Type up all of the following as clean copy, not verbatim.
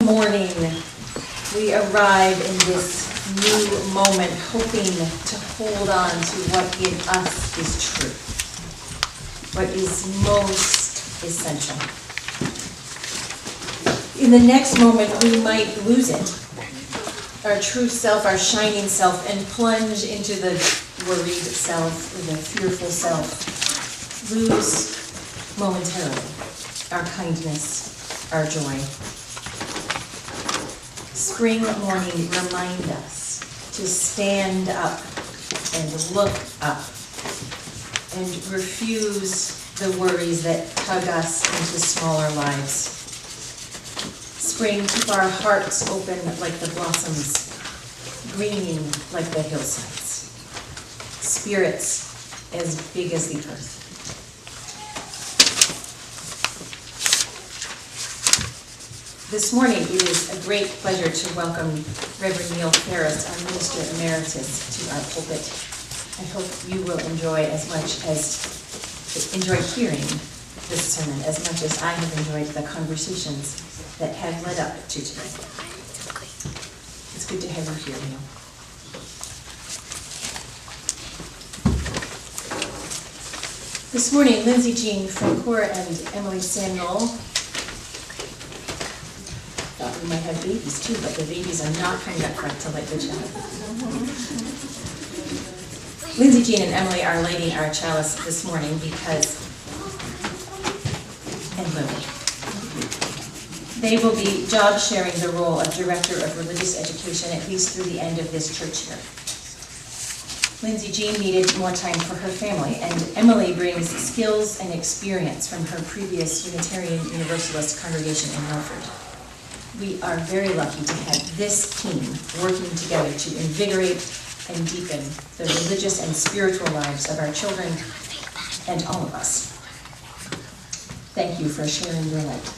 Morning, we arrive in this new moment, hoping to hold on to what in us is true, what is most essential. In the next moment, we might lose it, our true self, our shining self, and plunge into the worried self, the fearful self. Lose momentarily our kindness, our joy. Spring morning remind us to stand up and look up and refuse the worries that tug us into smaller lives. Spring, keep our hearts open like the blossoms, greening like the hillsides. Spirits as big as the earth. This morning, it is a great pleasure to welcome Reverend Neal Ferris, our Minister Emeritus, to our pulpit. I hope you will enjoy hearing this sermon as much as I have enjoyed the conversations that have led up to today. It's good to have you here, Neal. This morning, Lindsay Jean Francoeur and Emily Samuel thought we might have babies too, but the babies are not coming up front to light the chalice. Lindsay Jean and Emily are lighting our chalice this morning because, and Lily, they will be job sharing the role of Director of Religious Education at least through the end of this church year. Lindsay Jean needed more time for her family, and Emily brings skills and experience from her previous Unitarian Universalist congregation in Milford. We are very lucky to have this team working together to invigorate and deepen the religious and spiritual lives of our children and all of us. Thank you for sharing your light.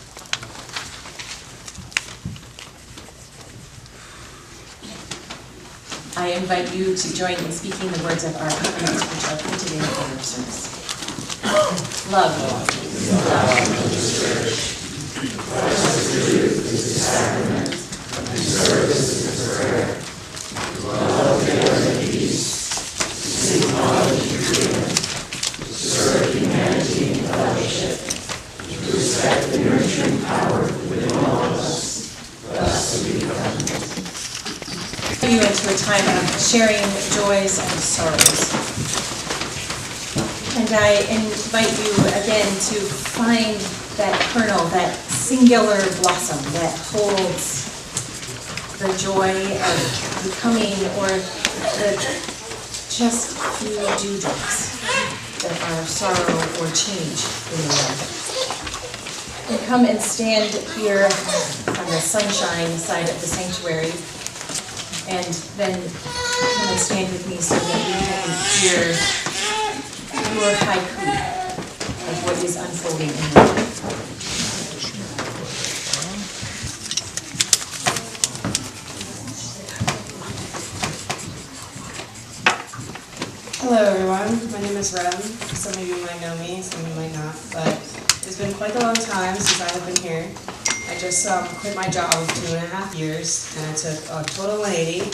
I invite you to join in speaking the words of our covenant, which are printed in the order of service. Love you. Christ is the sacrament, and service is the prayer. To love and peace, to seek knowledge and freedom, to serve humanity in fellowship, to respect the nurturing power within all of us, thus to be covenant. You into a time of sharing joys and sorrows. And I invite you again to find that kernel, that singular blossom that holds the joy of becoming or the just few dewdrops that are sorrow or change in the life. And come and stand here on the sunshine side of the sanctuary, and then come and stand with me so that we can hear your haiku of what is unfolding in your life. Hello everyone, my name is Rem. Some of you might know me, some of you might not, but it's been quite a long time since I have been here. I just quit my job of 2.5 years, and I took a total 180,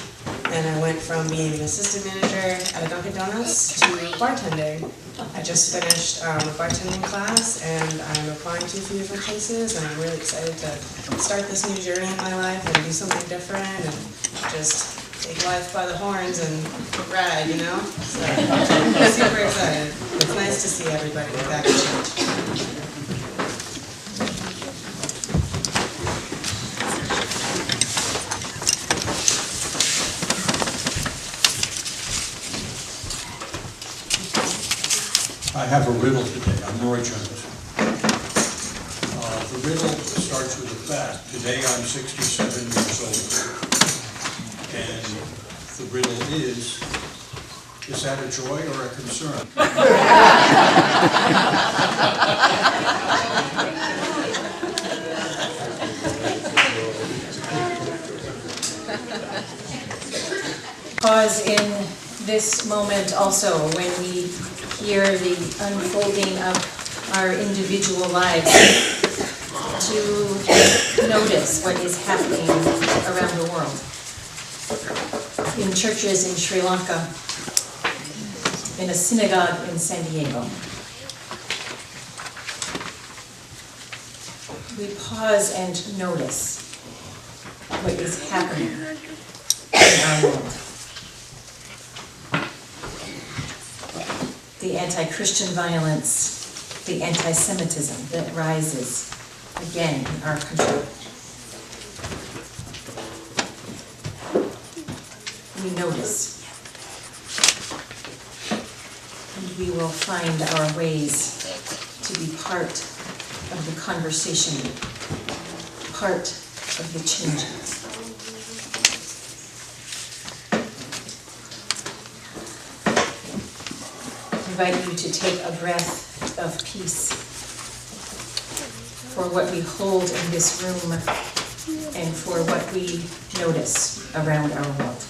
and I went from being an assistant manager at a Dunkin' Donuts to bartending. I just finished a bartending class, and I'm applying to a few different places, and I'm really excited to start this new journey in my life and do something different and just take life by the horns and ride, you know? So I'm super excited. It's nice to see everybody back at church. I have a riddle today. I'm Roy Jones. The riddle starts with a fact. Today I'm 67 years old. And the riddle is that a joy or a concern? Pause in this moment also when we hear the unfolding of our individual lives to notice what is happening around the world. In churches in Sri Lanka, in a synagogue in San Diego. We pause and notice what is happening in our world. The anti-Christian violence, the anti-Semitism that rises again in our country. We notice. And we will find our ways to be part of the conversation, part of the changes. I invite you to take a breath of peace for what we hold in this room and for what we notice around our world.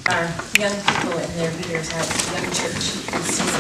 Our young people and their leaders at Young Church in season.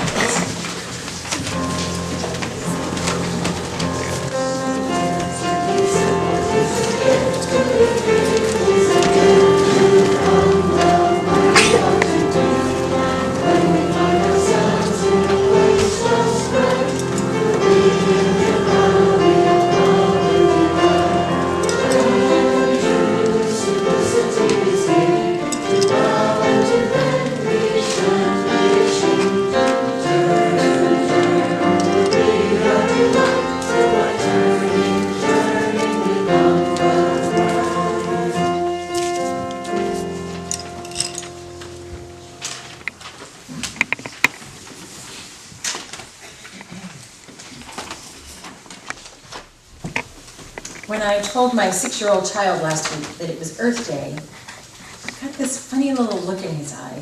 When I told my 6-year-old child last week that it was Earth Day, I got this funny little look in his eye.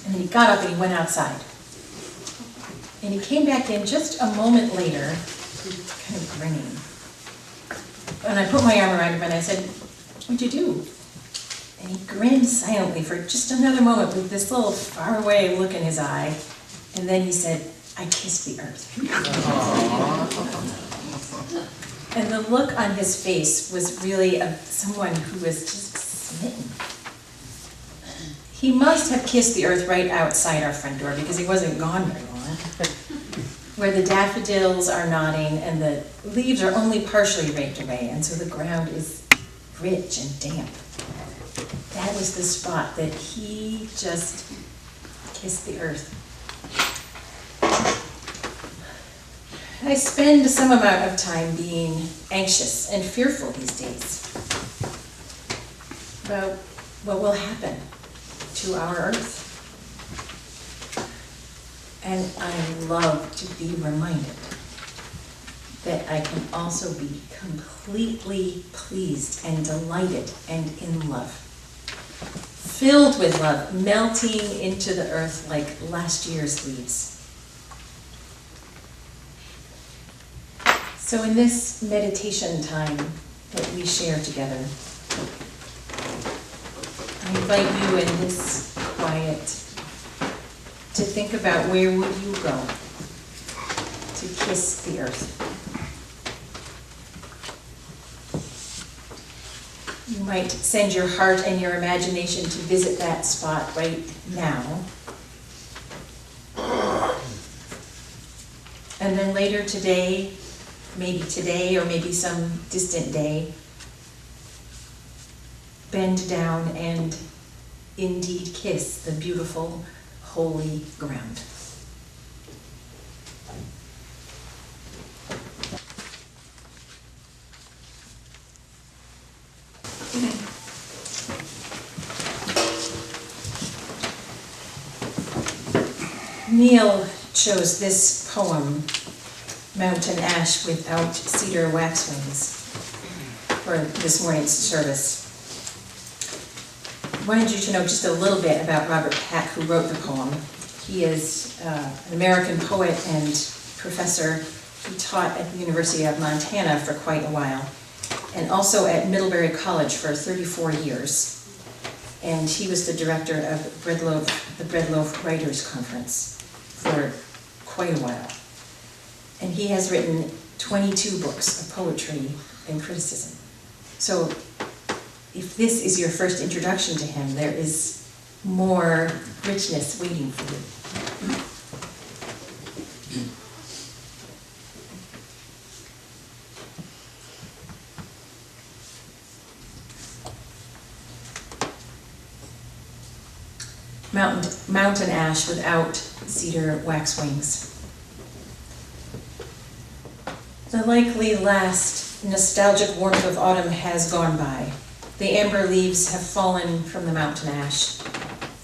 And then he got up and he went outside. And he came back in just a moment later, kind of grinning. And I put my arm around him and I said, "What'd you do?" And he grinned silently for just another moment with this little faraway look in his eye. And then he said, I kissed the earth. And the look on his face was really of someone who was just smitten. He must have kissed the earth right outside our front door because he wasn't gone very long. Where the daffodils are nodding and the leaves are only partially raked away, and so the ground is rich and damp. That was the spot that he just kissed the earth. I spend some amount of time being anxious and fearful these days about what will happen to our earth. And I love to be reminded that I can also be completely pleased and delighted and in love. Filled with love, melting into the earth like last year's leaves. So in this meditation time that we share together, I invite you in this quiet to think about where would you go to kiss the earth. You might send your heart and your imagination to visit that spot right now. And then later today, or maybe some distant day, bend down and indeed kiss the beautiful, holy ground. Neal chose this poem, Mountain Ash Without Cedar Waxwings, for this morning's service. I wanted you to know just a little bit about Robert Pack, who wrote the poem. He is an American poet and professor. He taught at the University of Montana for quite a while, and also at Middlebury College for 34 years. And he was the director of the Breadloaf Writers Conference for quite a while. And he has written 22 books of poetry and criticism. So if this is your first introduction to him, there is more richness waiting for you. Mountain ash without cedar waxwings. The likely last nostalgic warmth of autumn has gone by. The amber leaves have fallen from the mountain ash,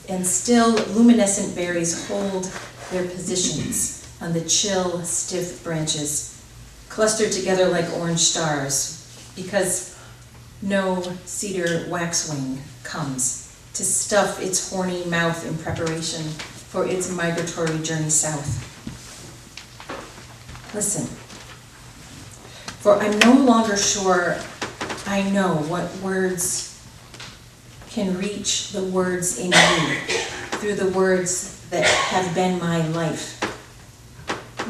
and still luminescent berries hold their positions on the chill, stiff branches, clustered together like orange stars, because no cedar waxwing comes to stuff its horny mouth in preparation for its migratory journey south. Listen, for I'm no longer sure I know what words can reach the words in me through the words that have been my life.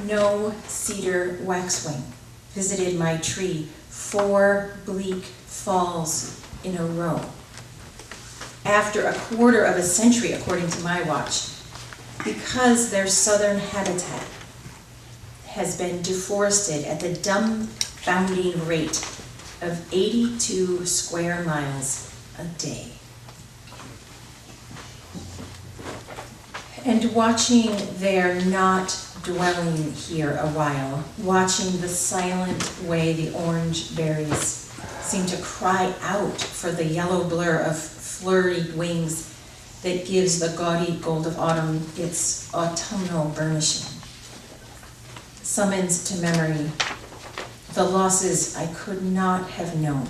No cedar waxwing visited my tree 4 bleak falls in a row. After a quarter of a century, according to my watch, because their southern habitat has been deforested at the dumbfounding rate of 82 square miles a day. And watching their not dwelling here a while, watching the silent way the orange berries seem to cry out for the yellow blur of flurried wings that gives the gaudy gold of autumn its autumnal burnishing, summons to memory the losses I could not have known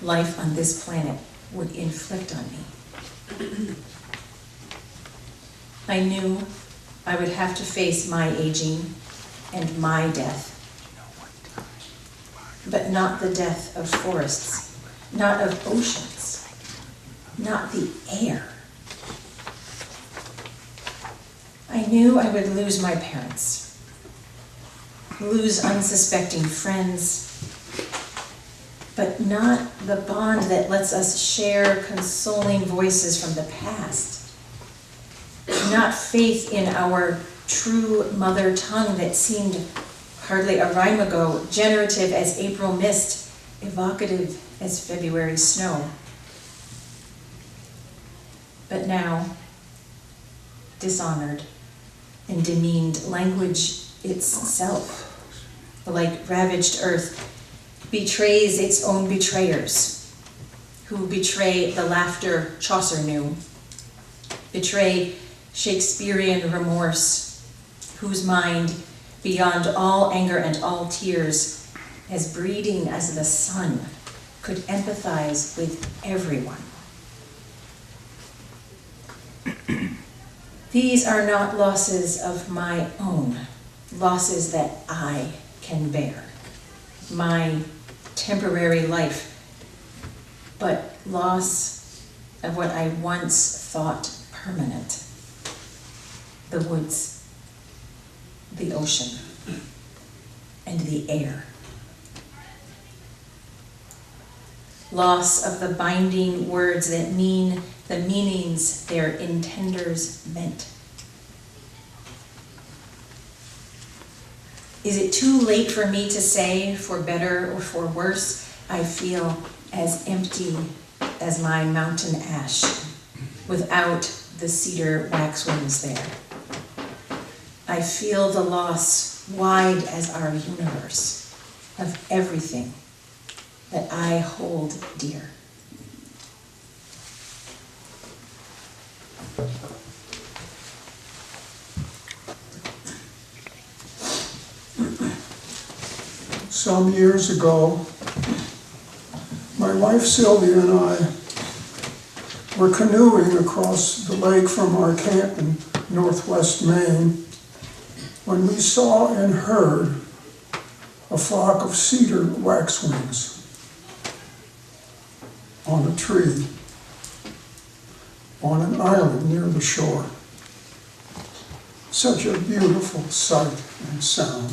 life on this planet would inflict on me. I knew I would have to face my aging and my death, but not the death of forests, not of oceans, not the air. I knew I would lose my parents, lose unsuspecting friends, but not the bond that lets us share consoling voices from the past, not faith in our true mother tongue that seemed hardly a rhyme ago, generative as April mist, evocative as February snow. But now, dishonored and demeaned, language itself, like ravaged earth, betrays its own betrayers, who betray the laughter Chaucer knew, betray Shakespearean remorse, whose mind, beyond all anger and all tears, as breeding as the sun, could empathize with everyone. These are not losses of my own, losses that I can bear, my temporary life, but loss of what I once thought permanent. The woods, the ocean, and the air. Loss of the binding words that mean the meanings their intenders meant. Is it too late for me to say, for better or for worse, I feel as empty as my mountain ash, without the cedar waxwings there? I feel the loss wide as our universe of everything that I hold dear. Some years ago, my wife Sylvia and I were canoeing across the lake from our camp in northwest Maine when we saw and heard a flock of cedar waxwings on a tree on an island near the shore. Such a beautiful sight and sound.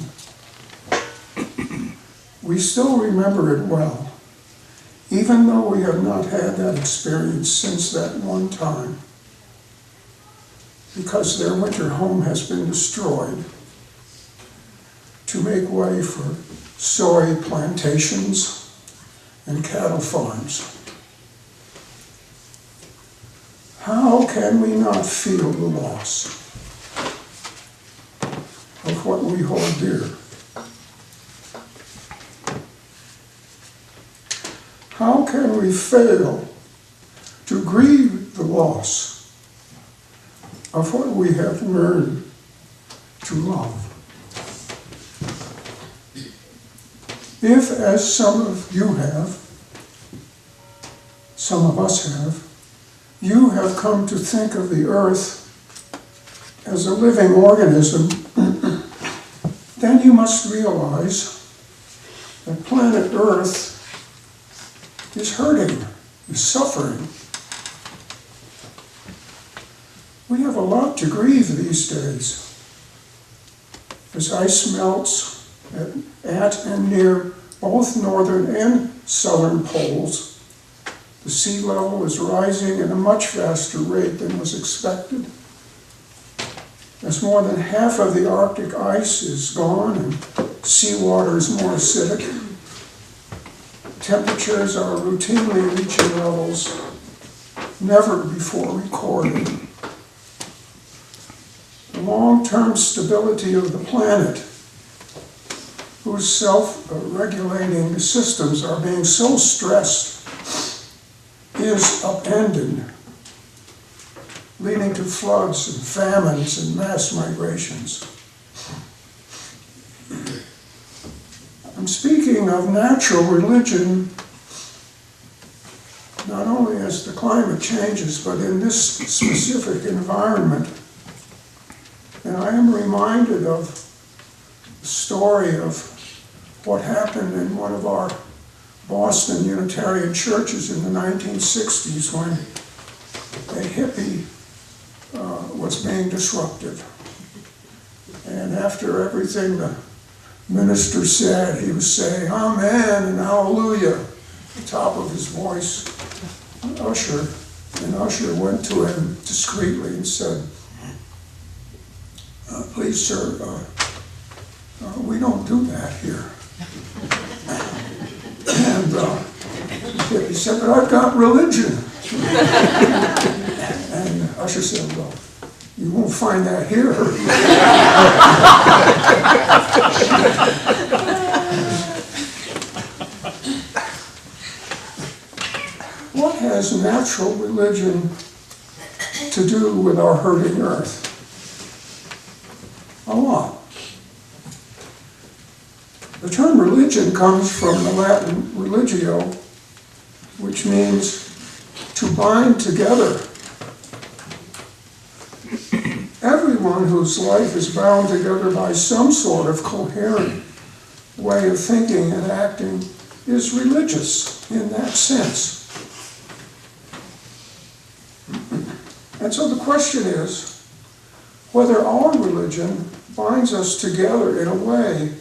We still remember it well, even though we have not had that experience since that one time, because their winter home has been destroyed to make way for soy plantations and cattle farms. How can we not feel the loss of what we hold dear? How can we fail to grieve the loss of what we have learned to love? If, as some of you have, some of us have, you have come to think of the earth as a living organism, then you must realize that planet Earth is hurting, is suffering. We have a lot to grieve these days. As ice melts at and near both northern and southern poles, the sea level is rising at a much faster rate than was expected. As more than half of the Arctic ice is gone and seawater is more acidic, temperatures are routinely reaching levels never before recorded. The long-term stability of the planet, whose self-regulating systems are being so stressed, is upended, leading to floods and famines and mass migrations. I'm speaking of natural religion, not only as the climate changes, but in this specific environment. And I am reminded of the story of what happened in one of our Boston Unitarian churches in the 1960s when a hippie was being disruptive. And after everything the minister said, he was saying, Amen and Hallelujah, at the top of his voice. And Usher went to him discreetly and said, please, sir, we don't do that here. And he said, but I've got religion. And Usher said, well, you won't find that here. What has natural religion to do with our hurting earth? A lot. The term religion comes from the Latin religio, which means to bind together. Everyone whose life is bound together by some sort of coherent way of thinking and acting is religious in that sense. And so the question is whether our religion binds us together in a way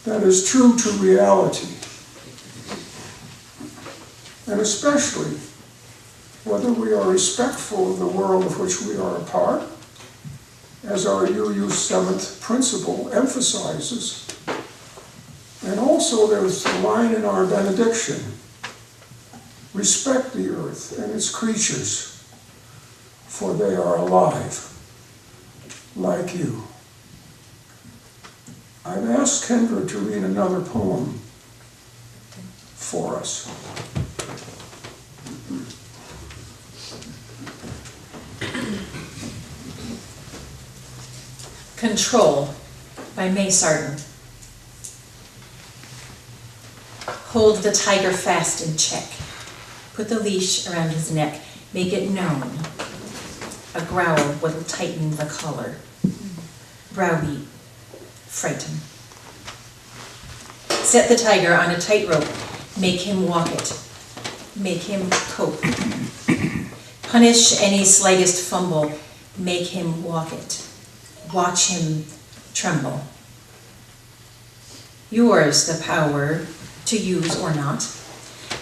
that is true to reality, and especially whether we are respectful of the world of which we are a part, as our UU 7th principle emphasizes. And also there's the line in our benediction, respect the earth and its creatures, for they are alive, like you. I've asked Kendra to read another poem for us. Control by May Sarden. Hold the tiger fast in check. Put the leash around his neck. Make it known. A growl will tighten the collar. Browbeat, frighten. Set the tiger on a tightrope. Make him walk it. Make him cope. Punish any slightest fumble. Make him walk it. Watch him tremble. Yours the power to use or not,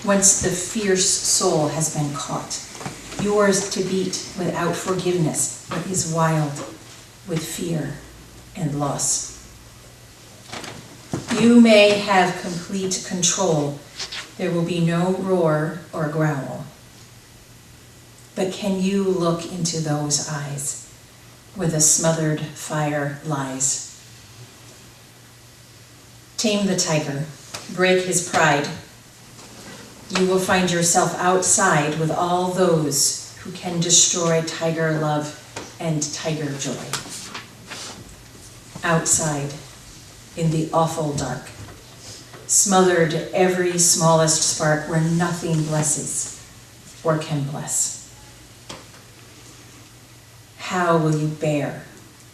once the fierce soul has been caught. Yours to beat without forgiveness what is wild with fear and loss. You may have complete control. There will be no roar or growl. But can you look into those eyes where the smothered fire lies? Tame the tiger, break his pride. You will find yourself outside with all those who can destroy tiger love and tiger joy. Outside, in the awful dark, smothered every smallest spark where nothing blesses or can bless. How will you bear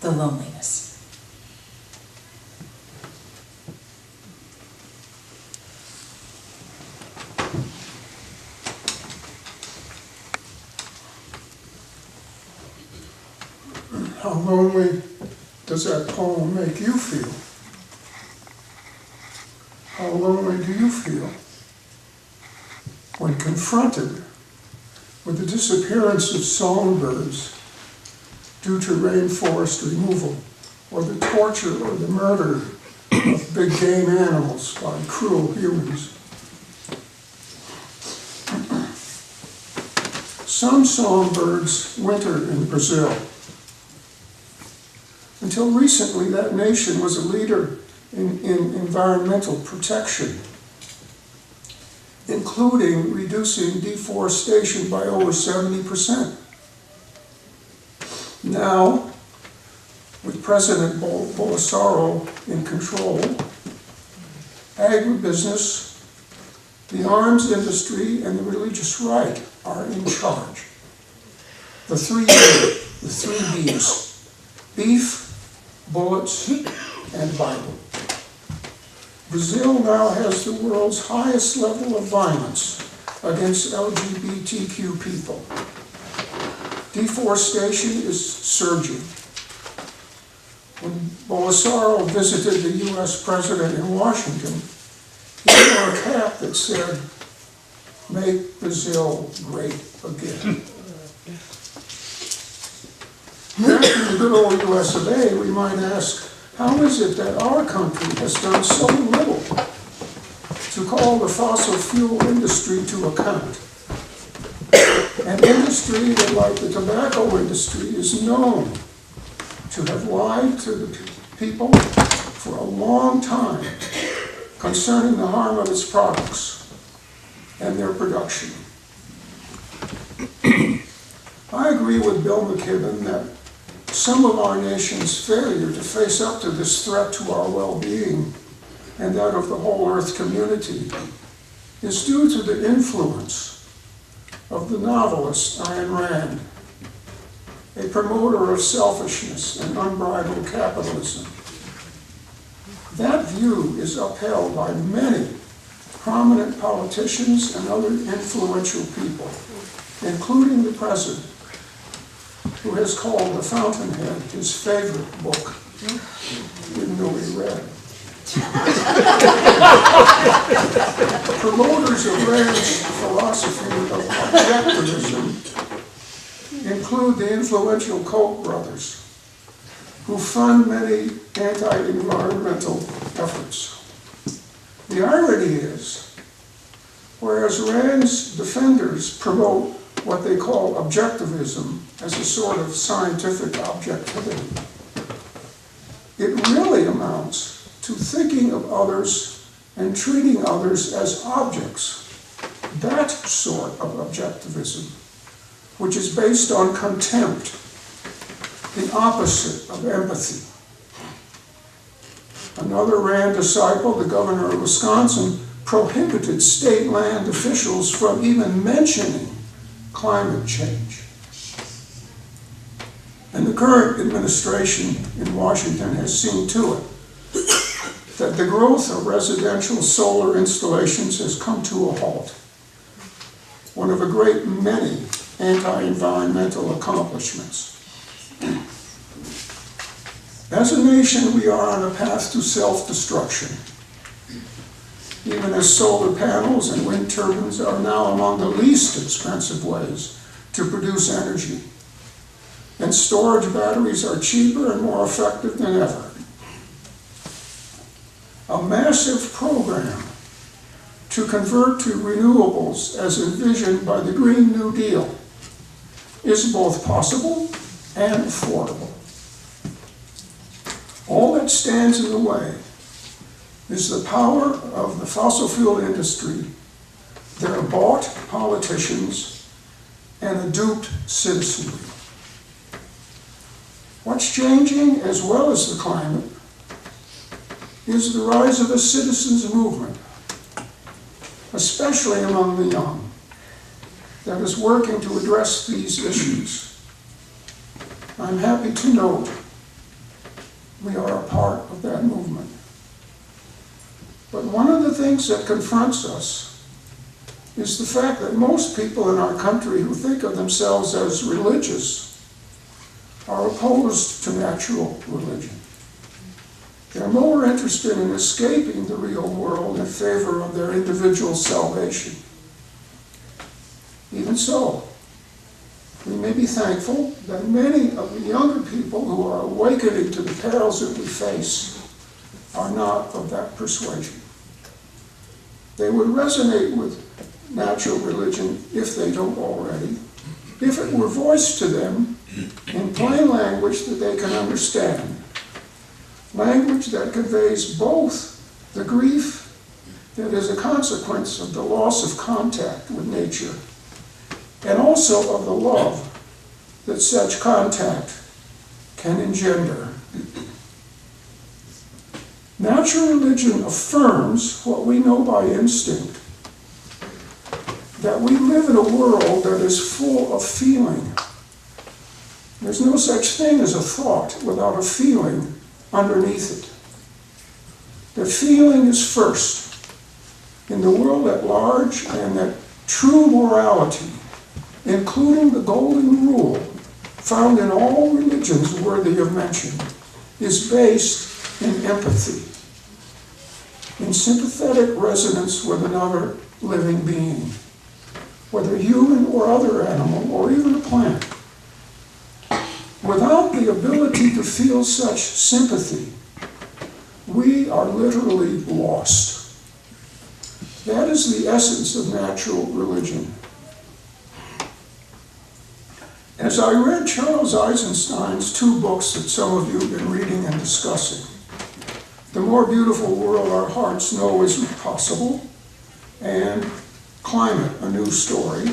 the loneliness? How lonely does that poem make you feel? How lonely do you feel when confronted with the disappearance of songbirds due to rainforest removal, or the torture or the murder of big game animals by cruel humans? Some songbirds wintered in Brazil. Until recently, that nation was a leader in environmental protection, including reducing deforestation by over 70%. Now, with President Bolsonaro in control, agribusiness, the arms industry, and the religious right are in charge. The three B's: beef, bullets, and Bible. Brazil now has the world's highest level of violence against LGBTQ people. Deforestation is surging. When Bolsonaro visited the US president in Washington, he wore a cap that said, "Make Brazil great again." Back in the good old US of A, we might ask, how is it that our country has done so little to call the fossil fuel industry to account? An industry that, like the tobacco industry, is known to have lied to the people for a long time concerning the harm of its products and their production. I agree with Bill McKibben that some of our nation's failure to face up to this threat to our well-being and that of the whole Earth community is due to the influence of the novelist Ayn Rand, a promoter of selfishness and unbridled capitalism. That view is upheld by many prominent politicians and other influential people, including the president, who has called The Fountainhead his favorite book. Didn't know he read it. Promoters of Rand's philosophy of objectivism include the influential Koch brothers, who fund many anti-environmental efforts. The irony is, whereas Rand's defenders promote what they call objectivism as a sort of scientific objectivity, it really amounts to thinking of others and treating others as objects. That sort of objectivism, which is based on contempt, the opposite of empathy. Another Rand disciple, the governor of Wisconsin, prohibited state land officials from even mentioning climate change. And the current administration in Washington has seen to it that the growth of residential solar installations has come to a halt, one of a great many anti-environmental accomplishments. As a nation, we are on a path to self-destruction, even as solar panels and wind turbines are now among the least expensive ways to produce energy, and storage batteries are cheaper and more effective than ever. A massive program to convert to renewables as envisioned by the Green New Deal is both possible and affordable. All that stands in the way is the power of the fossil fuel industry, their bought politicians, and a duped citizenry. What's changing, as well as the climate, is the rise of a citizens' movement, especially among the young, that is working to address these issues. I'm happy to note we are a part of that movement. But one of the things that confronts us is the fact that most people in our country who think of themselves as religious are opposed to natural religion. They're more interested in escaping the real world in favor of their individual salvation. Even so, we may be thankful that many of the younger people who are awakening to the perils that we face are not of that persuasion. They would resonate with natural religion, if they don't already, if it were voiced to them in plain language that they can understand. Language that conveys both the grief that is a consequence of the loss of contact with nature, and also of the love that such contact can engender. Natural religion affirms what we know by instinct, that we live in a world that is full of feeling. There's no such thing as a thought without a feeling underneath it. The feeling is first in the world at large, and that true morality, including the golden rule found in all religions worthy of mention, is based in empathy, in sympathetic resonance with another living being, whether human or other animal or even a plant. Without the ability to feel such sympathy, we are literally lost. That is the essence of natural religion. As I read Charles Eisenstein's two books that some of you have been reading and discussing, The More Beautiful World Our Hearts Know Is Possible, and Climate, A New Story,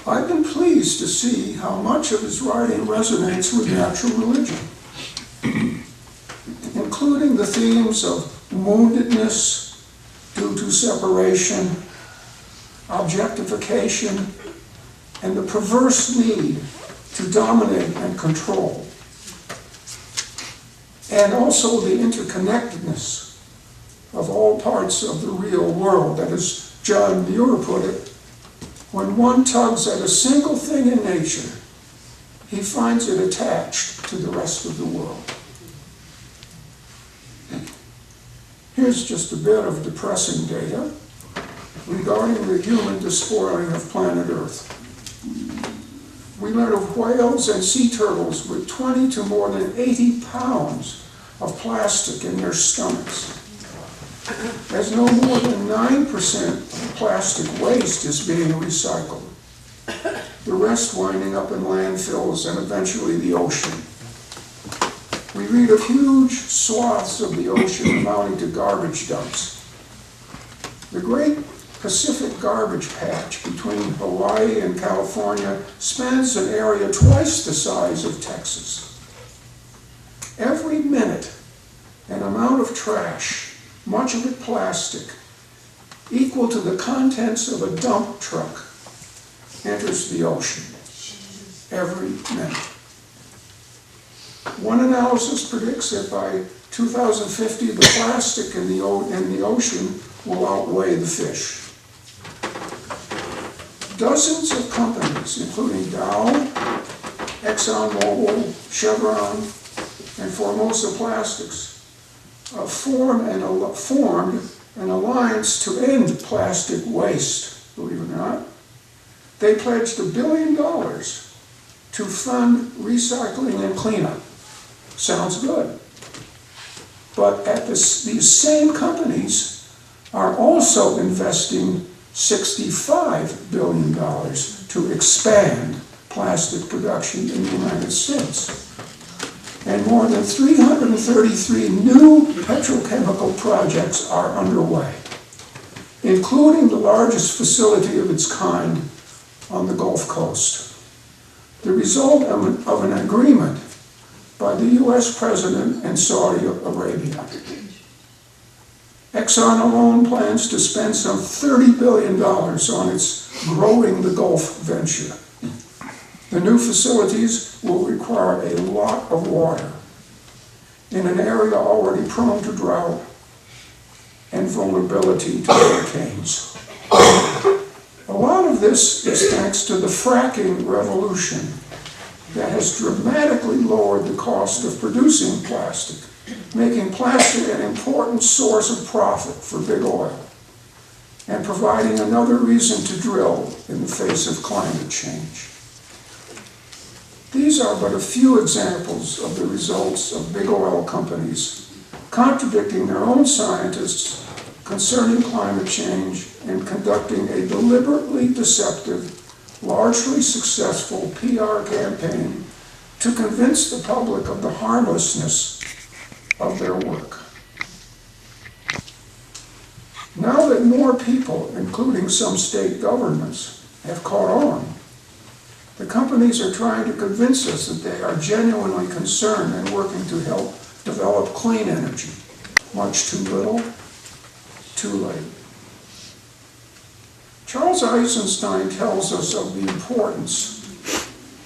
I've been pleased to see how much of his writing resonates with natural religion, including the themes of woundedness due to separation, objectification, and the perverse need to dominate and control, and also the interconnectedness of all parts of the real world. That, as John Muir put it, when one tugs at a single thing in nature, he finds it attached to the rest of the world. Here's just a bit of depressing data regarding the human despoiling of planet Earth. We learn of whales and sea turtles with 20 to more than 80 pounds of plastic in their stomachs, as no more than 9% of plastic waste is being recycled, the rest winding up in landfills and eventually the ocean. We read of huge swaths of the ocean amounting to garbage dumps. The Great Pacific Garbage Patch between Hawaii and California spans an area twice the size of Texas. Every minute, an amount of trash, much of it plastic, equal to the contents of a dump truck, enters the ocean every minute. One analysis predicts that by 2050, the plastic in the ocean will outweigh the fish. Dozens of companies, including Dow, ExxonMobil, Chevron, and Formosa Plastics, formed an alliance to end plastic waste, believe it or not. They pledged $1 billion to fund recycling and cleanup. Sounds good. But these same companies are also investing $65 billion to expand plastic production in the United States. And more than 333 new petrochemical projects are underway, including the largest facility of its kind on the Gulf Coast. The result of an agreement by the US President and Saudi Arabia. Exxon alone plans to spend some $30 billion on its Growing the Gulf venture. The new facilities will require a lot of water in an area already prone to drought and vulnerability to hurricanes. A lot of this is thanks to the fracking revolution that has dramatically lowered the cost of producing plastic, making plastic an important source of profit for big oil, and providing another reason to drill in the face of climate change. These are but a few examples of the results of big oil companies contradicting their own scientists concerning climate change and conducting a deliberately deceptive, largely successful PR campaign to convince the public of the harmlessness of their work. Now that more people, including some state governments, have caught on, the companies are trying to convince us that they are genuinely concerned and working to help develop clean energy. Much too little, too late. Charles Eisenstein tells us of the importance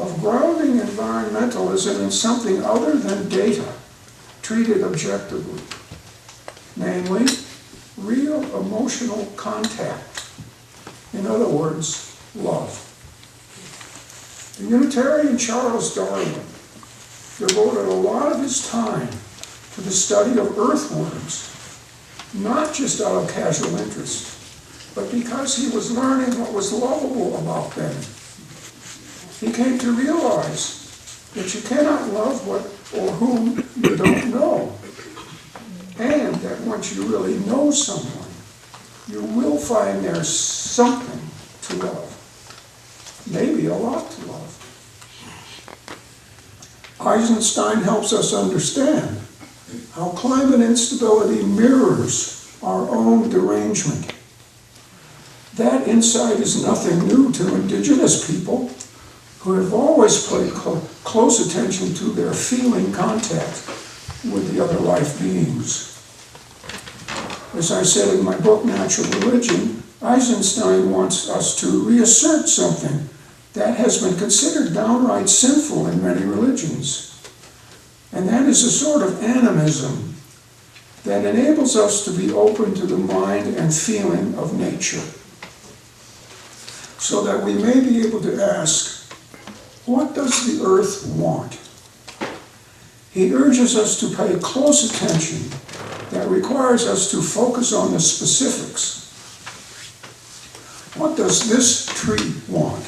of grounding environmentalism in something other than data treated objectively, namely real emotional contact. In other words, love. The Unitarian Charles Darwin devoted a lot of his time to the study of earthworms, not just out of casual interest, but because he was learning what was lovable about them. He came to realize that you cannot love what or whom you don't know, and that once you really know someone, you will find there's something to love, maybe a lot to love. Eisenstein helps us understand how climate instability mirrors our own derangement. That insight is nothing new to indigenous people, who have always paid close attention to their feeling contact with the other life beings. As I said in my book, Natural Religion, Eisenstein wants us to reassert something that has been considered downright sinful in many religions. And that is a sort of animism that enables us to be open to the mind and feeling of nature, so that we may be able to ask, what does the earth want? He urges us to pay close attention. That requires us to focus on the specifics. What does this tree want?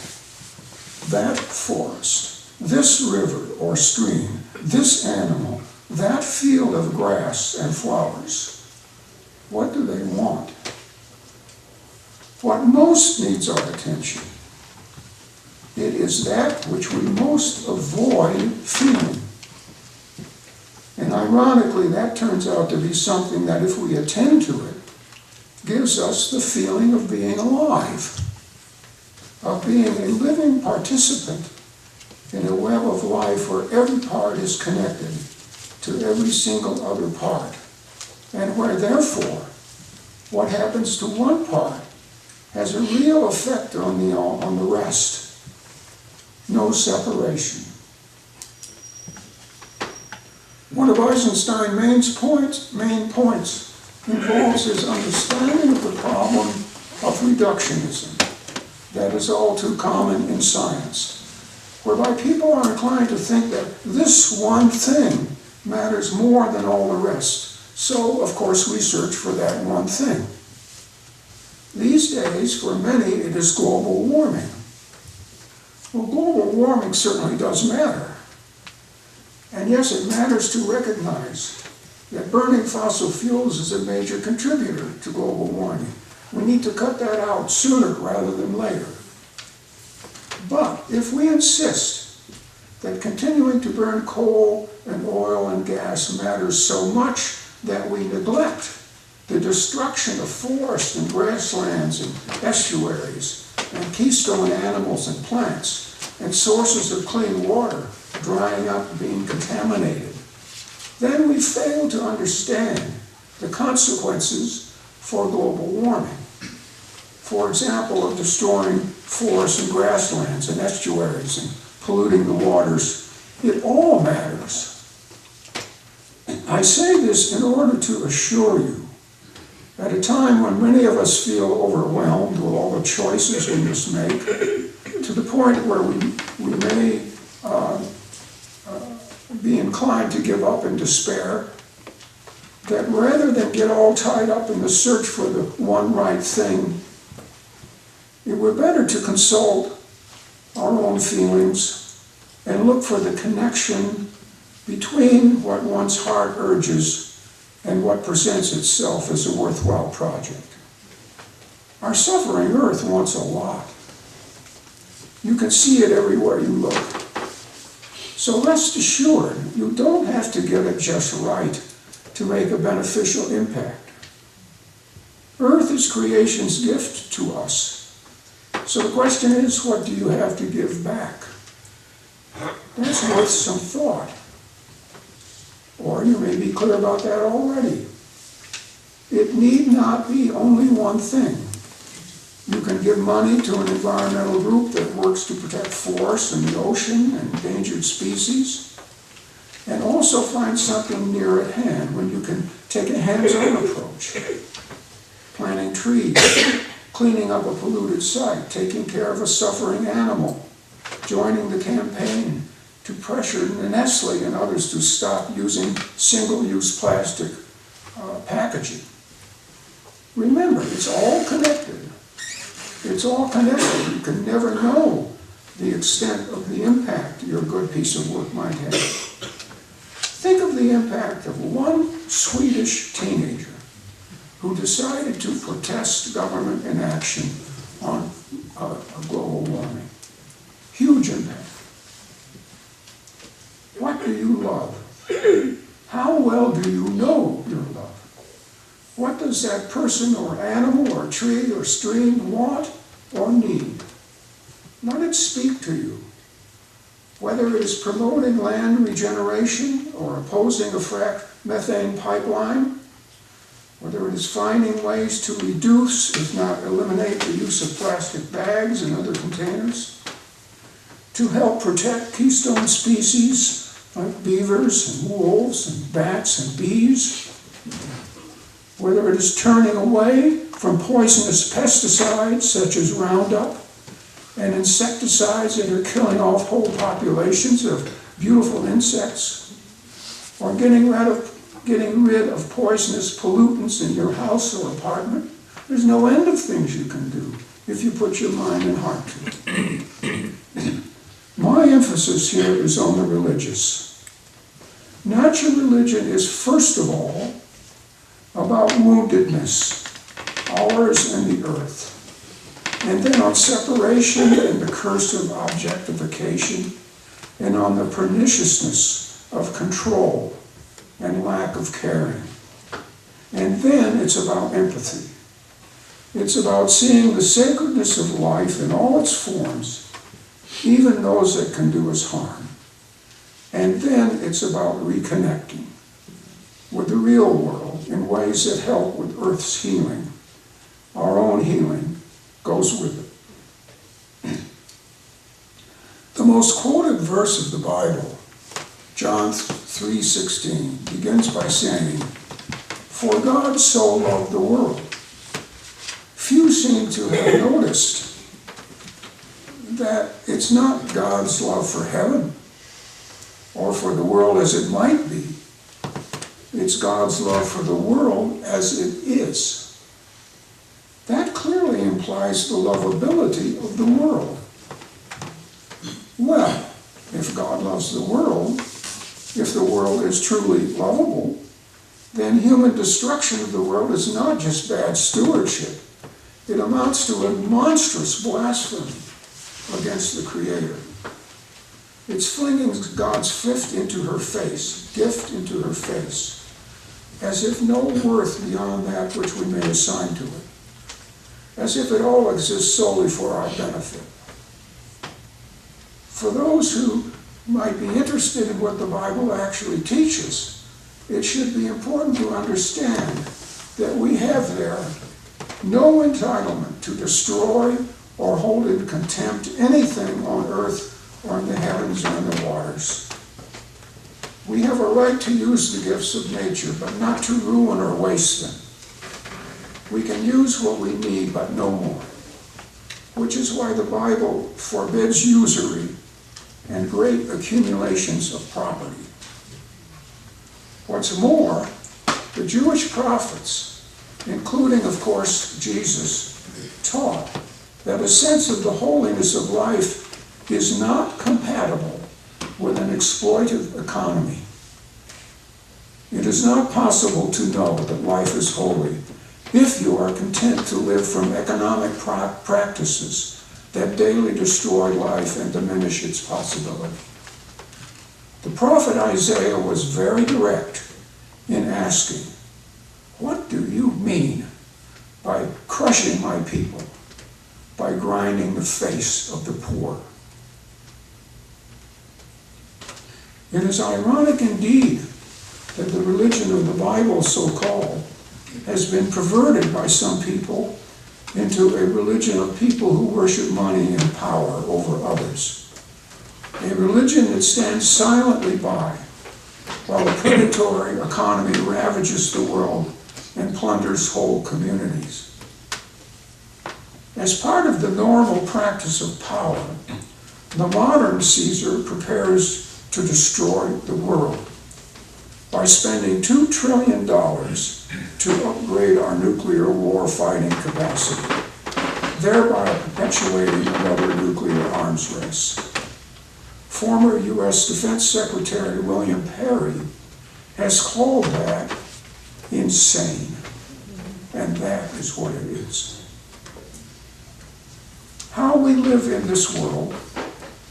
That forest, this river or stream, this animal, that field of grass and flowers. What do they want? What most needs our attention? It is that which we most avoid feeling. And ironically, that turns out to be something that, if we attend to it, gives us the feeling of being alive, of being a living participant in a web of life where every part is connected to every single other part, and where, therefore, what happens to one part has a real effect on the rest. No separation. One of Eisenstein's main points involves his understanding of the problem of reductionism that is all too common in science, whereby people are inclined to think that this one thing matters more than all the rest. So, of course, we search for that one thing. These days, for many, it is global warming. Well, global warming certainly does matter. And yes, it matters to recognize that burning fossil fuels is a major contributor to global warming. We need to cut that out sooner rather than later. But if we insist that continuing to burn coal and oil and gas matters so much that we neglect the destruction of forests and grasslands and estuaries and keystone animals and plants and sources of clean water drying up and being contaminated, then we fail to understand the consequences for global warming. For example, of destroying forests and grasslands and estuaries and polluting the waters. It all matters. I say this in order to assure you, at a time when many of us feel overwhelmed with all the choices we must make, to the point where we may be inclined to give up in despair, that rather than get all tied up in the search for the one right thing, it were better to consult our own feelings and look for the connection between what one's heart urges and what presents itself as a worthwhile project. Our suffering earth wants a lot. You can see it everywhere you look. So rest assured, you don't have to get it just right to make a beneficial impact. Earth is creation's gift to us. So the question is, what do you have to give back? That's worth some thought. Or you may be clear about that already. It need not be only one thing. You can give money to an environmental group that works to protect forests and the ocean and endangered species, and also find something near at hand when you can take a hands-on approach. Planting trees, cleaning up a polluted site, taking care of a suffering animal, joining the campaign to pressured Nestle and others to stop using single-use plastic packaging. Remember, it's all connected. It's all connected. You can never know the extent of the impact your good piece of work might have. Think of the impact of one Swedish teenager who decided to protest government inaction on global warming. Huge impact. What do you love? How well do you know your love? What does that person or animal or tree or stream want or need? Let it speak to you. Whether it is promoting land regeneration or opposing a fracked methane pipeline, whether it is finding ways to reduce, if not eliminate, the use of plastic bags and other containers, to help protect keystone species like beavers and wolves and bats and bees, whether it is turning away from poisonous pesticides such as Roundup and insecticides that are killing off whole populations of beautiful insects, or getting rid of poisonous pollutants in your house or apartment. There's no end of things you can do if you put your mind and heart to it. My emphasis here is on the religious. Natural religion is first of all about woundedness, ours and the earth, and then on separation and the curse of objectification, and on the perniciousness of control and lack of caring. And then it's about empathy. It's about seeing the sacredness of life in all its forms, even those that can do us harm. And then it's about reconnecting with the real world in ways that help with Earth's healing. Our own healing goes with it. The most quoted verse of the Bible, John 3:16, begins by saying, "For God so loved the world." Few seem to have noticed that it's not God's love for heaven or for the world as it might be. It's God's love for the world as it is. That clearly implies the lovability of the world. Well, if God loves the world, if the world is truly lovable, then human destruction of the world is not just bad stewardship. It amounts to a monstrous blasphemy against the Creator. It's flinging God's gift into her face, as if no worth beyond that which we may assign to it, as if it all exists solely for our benefit. For those who might be interested in what the Bible actually teaches, it should be important to understand that we have there no entitlement to destroy or hold in contempt anything on earth or in the heavens or in the waters. We have a right to use the gifts of nature, but not to ruin or waste them. We can use what we need, but no more, which is why the Bible forbids usury and great accumulations of property. What's more, the Jewish prophets, including, of course, Jesus, taught that a sense of the holiness of life is not compatible with an exploitive economy. It is not possible to know that life is holy if you are content to live from economic practices that daily destroy life and diminish its possibility. The prophet Isaiah was very direct in asking, "What do you mean by crushing my people, by grinding the face of the poor?" It is ironic indeed that the religion of the Bible, so-called, has been perverted by some people into a religion of people who worship money and power over others. A religion that stands silently by while a predatory economy ravages the world and plunders whole communities. As part of the normal practice of power, the modern Caesar prepares to destroy the world by spending $2 trillion to upgrade our nuclear war-fighting capacity, thereby perpetuating another nuclear arms race. Former U.S. Defense Secretary William Perry has called that insane, and that is what it is. How we live in this world,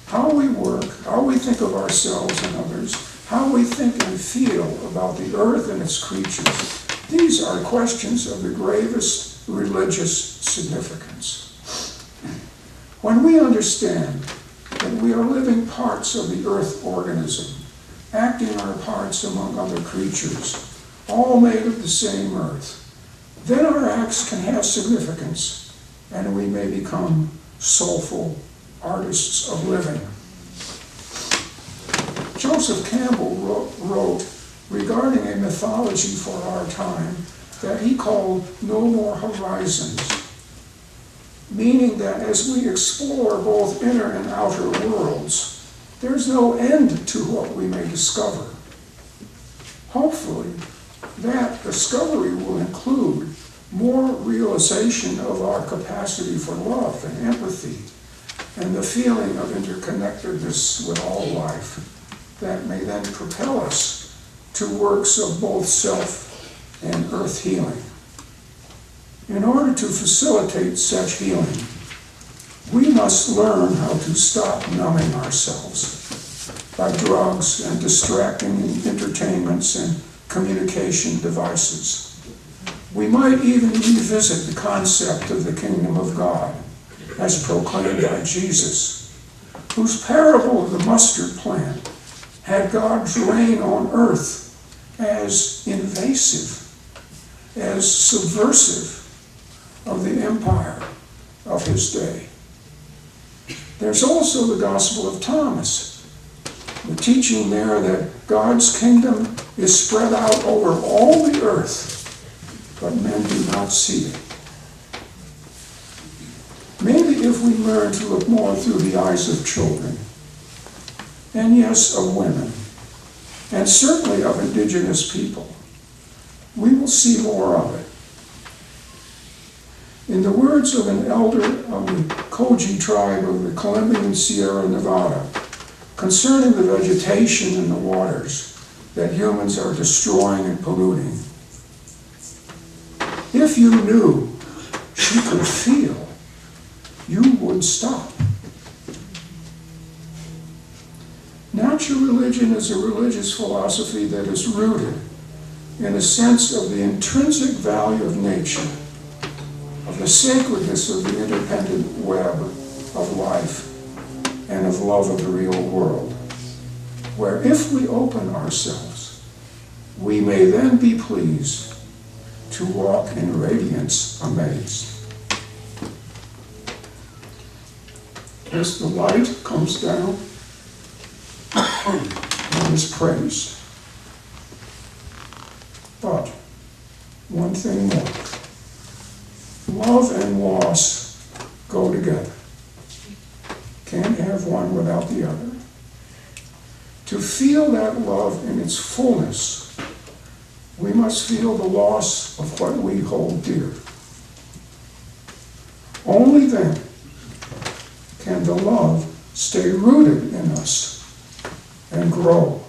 how we work, how we think of ourselves and others, how we think and feel about the earth and its creatures, these are questions of the gravest religious significance. When we understand that we are living parts of the earth organism, acting our parts among other creatures, all made of the same earth, then our acts can have significance, and we may become soulful artists of living. Joseph Campbell wrote regarding a mythology for our time that he called No More Horizons, meaning that as we explore both inner and outer worlds, there's no end to what we may discover. Hopefully, that discovery will include more realization of our capacity for love and empathy and the feeling of interconnectedness with all life that may then propel us to works of both self and earth healing. In order to facilitate such healing, we must learn how to stop numbing ourselves by drugs and distracting entertainments and communication devices. We might even revisit the concept of the kingdom of God as proclaimed by Jesus, whose parable of the mustard plant had God's reign on earth as invasive, as subversive of the empire of his day. There's also the Gospel of Thomas, the teaching there that God's kingdom is spread out over all the earth, but men do not see it. Maybe if we learn to look more through the eyes of children, and yes, of women, and certainly of indigenous people, we will see more of it. In the words of an elder of the Koji tribe of the Colombian Sierra Nevada, concerning the vegetation and the waters that humans are destroying and polluting, if you knew she could feel, you would stop. Natural religion is a religious philosophy that is rooted in a sense of the intrinsic value of nature, of the sacredness of the interdependent web of life, and of love of the real world, where if we open ourselves, we may then be pleased to walk in radiance amazed. As the light comes down and is praised. But one thing more. Love and loss go together. Can't have one without the other. To feel that love in its fullness, we must feel the loss of what we hold dear. Only then can the love stay rooted in us and grow.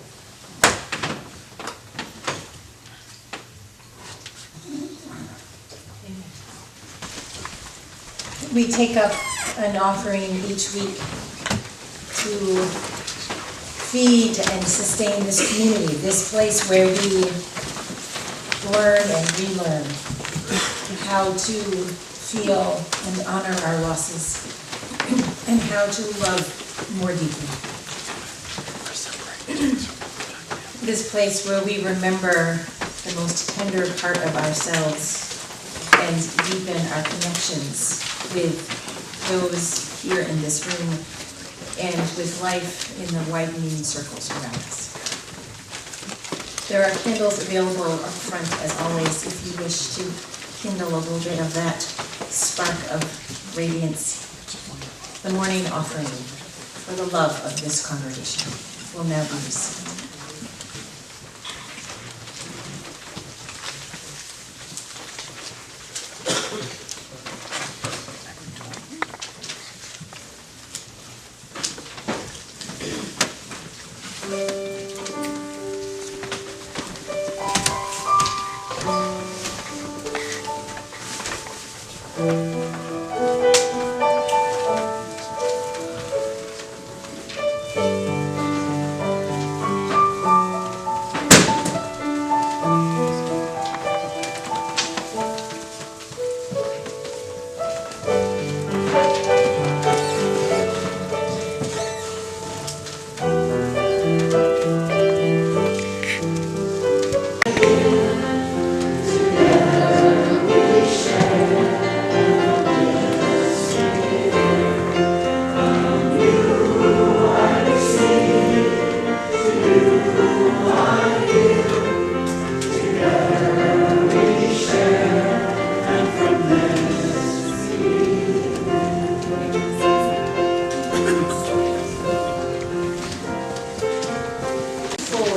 We take up an offering each week to feed and sustain this community, this place where we learn and relearn how to feel and honor our losses and how to love more deeply. This place where we remember the most tender part of ourselves and deepen our connections with those here in this room and with life in the widening circles around us. There are candles available up front as always if you wish to kindle a little bit of that spark of radiance, the morning offering for the love of this congregation. will never receive.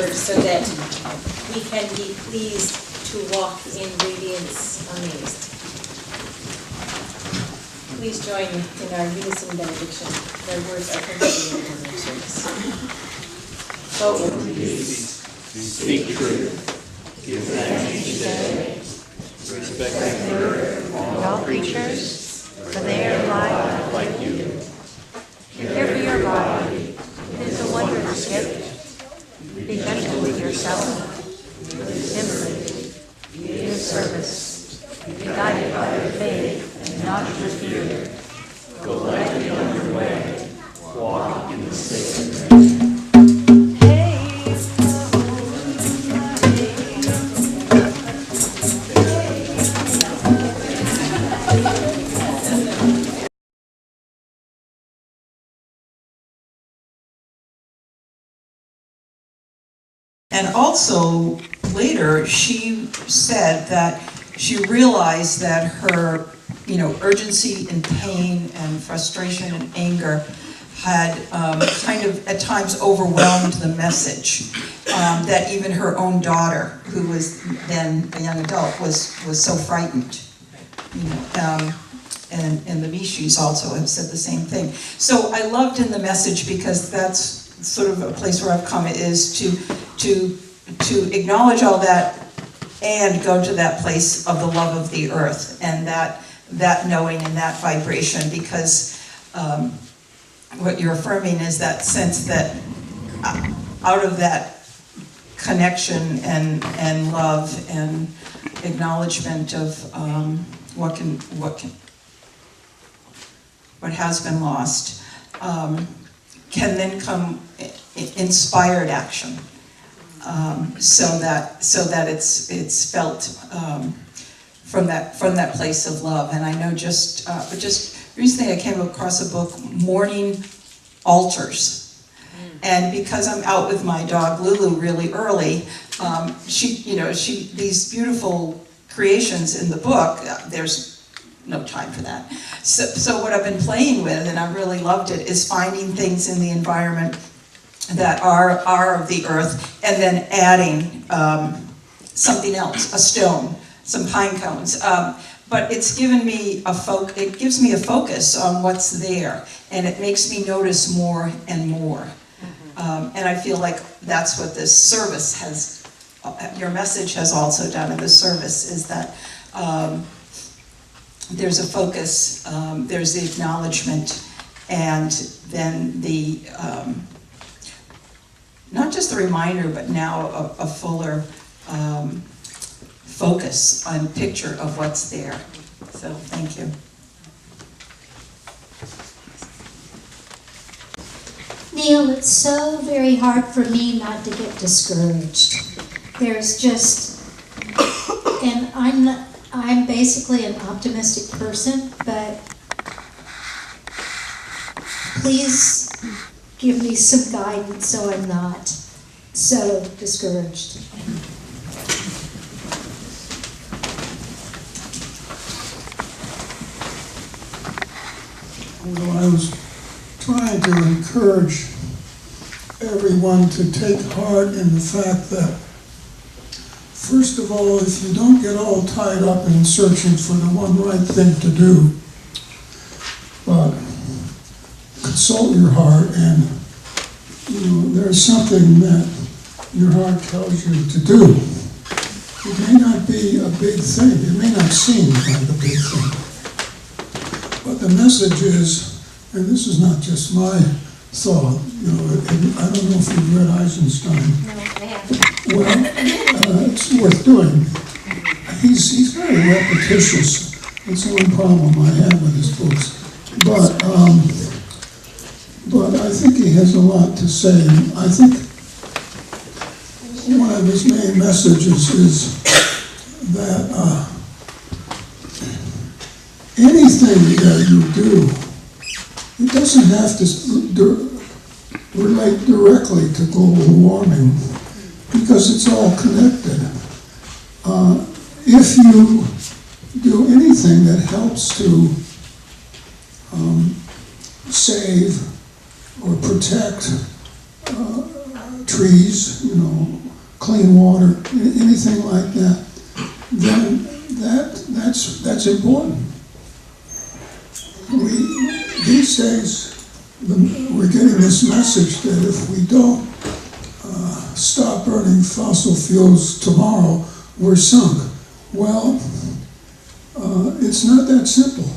So that we can be pleased to walk in radiance amazed. Please join in our unison benediction. Their words are completely in the service. Vote with peace. Speak truth. Give thanks each day. Respect all creatures, for they are alive like you. Care for your body. It is a wondrous gift. Be gentle with yourself. Simply, be of service. Be guided by your faith and not your fear. Go lightly on your way. Walk in the sacred way. And also, later, she said that she realized that her, urgency and pain and frustration and anger had kind of at times overwhelmed the message. That even her own daughter, who was then a young adult, was so frightened. And the Mishis also have said the same thing. So I loved in the message, because that's sort of a place where I've come, is to acknowledge all that and go to that place of the love of the earth and that knowing and that vibration, because what you're affirming is that sense that out of that connection and love and acknowledgement of what has been lost, can then come inspired action, so that it's felt from that place of love. And I know just recently I came across a book, Morning Altars, and because I'm out with my dog Lulu really early, these beautiful creations in the book, there's no time for that. So what I've been playing with, and I really loved it, is finding things in the environment that are of the earth, and then adding something else, a stone, some pine cones. But it's given me it gives me a focus on what's there, and it makes me notice more and more. And I feel like that's what this service has, your message has also done in the service, is that there's a focus, there's the acknowledgement, and then the, not just the reminder, but now a fuller focus on picture of what's there. So, thank you. Neal, it's so very hard for me not to get discouraged. There's just, and I'm basically an optimistic person, but please give me some guidance so I'm not so discouraged. Well, I was trying to encourage everyone to take heart in the fact that, first of all, if you don't get all tied up in searching for the one right thing to do, but consult your heart, and there's something that your heart tells you to do. It may not be a big thing, it may not seem like a big thing, but the message is, and this is not just my thought, I don't know if you've read Eisenstein. No, I haven't. Well, it's worth doing. He's very repetitious. That's the one problem I have with his books. But I think he has a lot to say. I think one of his main messages is that anything that you do, it doesn't have to relate directly to global warming, because it's all connected. If you do anything that helps to save or protect trees, clean water, anything like that, then that's important. These days, we're getting this message that if we don't stop burning fossil fuels tomorrow, we're sunk. Well, it's not that simple,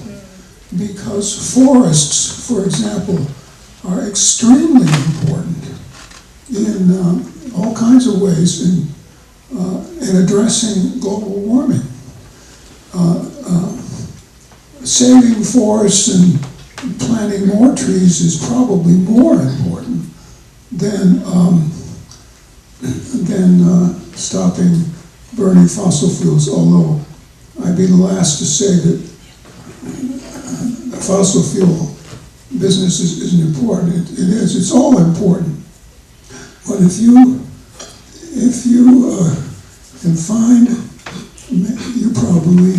because forests, for example, are extremely important in all kinds of ways in addressing global warming. Saving forests and planting more trees is probably more important than stopping burning fossil fuels, although I'd be the last to say that fossil fuel business isn't important. It is. It's all important. But if you can find, you probably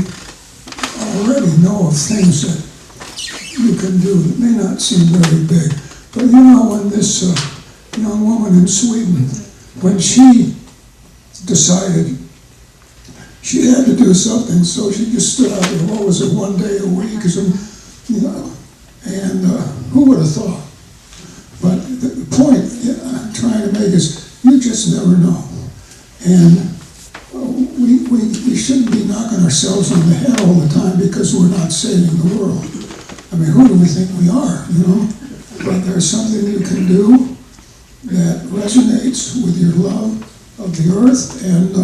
already know of things that you can do that may not seem very big. But when this young woman in Sweden, when she decided she had to do something, so she just stood out there, what was it, 1 day a week, and who would have thought? But the point I'm trying to make is, you just never know. And we shouldn't be knocking ourselves on the head all the time because we're not saving the world. I mean, who do we think we are, But there's something you can do that resonates with your love of the earth, and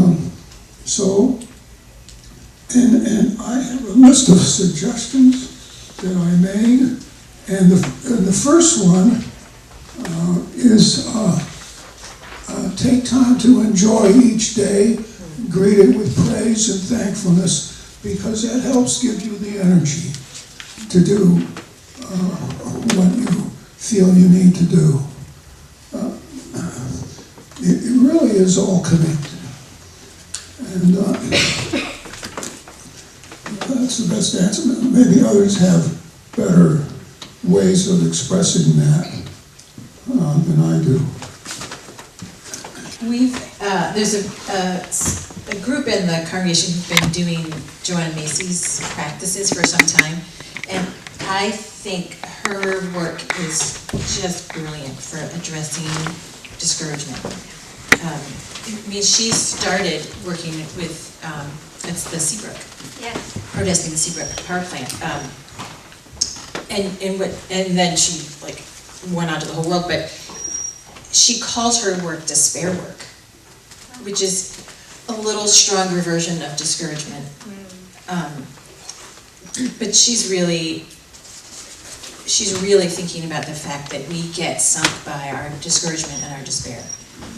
and I have a list of suggestions that I made, and the first one is take time to enjoy each day, greet it with praise and thankfulness, because that helps give you the energy to do what you feel you need to do. It really is all connected. And that's the best answer. Maybe others have better ways of expressing that than I do. There's a group in the congregation who've been doing Joanna Macy's practices for some time, and I think her work is just brilliant for addressing discouragement. She started working with, it's the Seabrook. Yes. Protesting the Seabrook power plant. And then she went out to the whole world, but she calls her work despair work, which is a little stronger version of discouragement. But she's really thinking about the fact that we get sunk by our discouragement and our despair,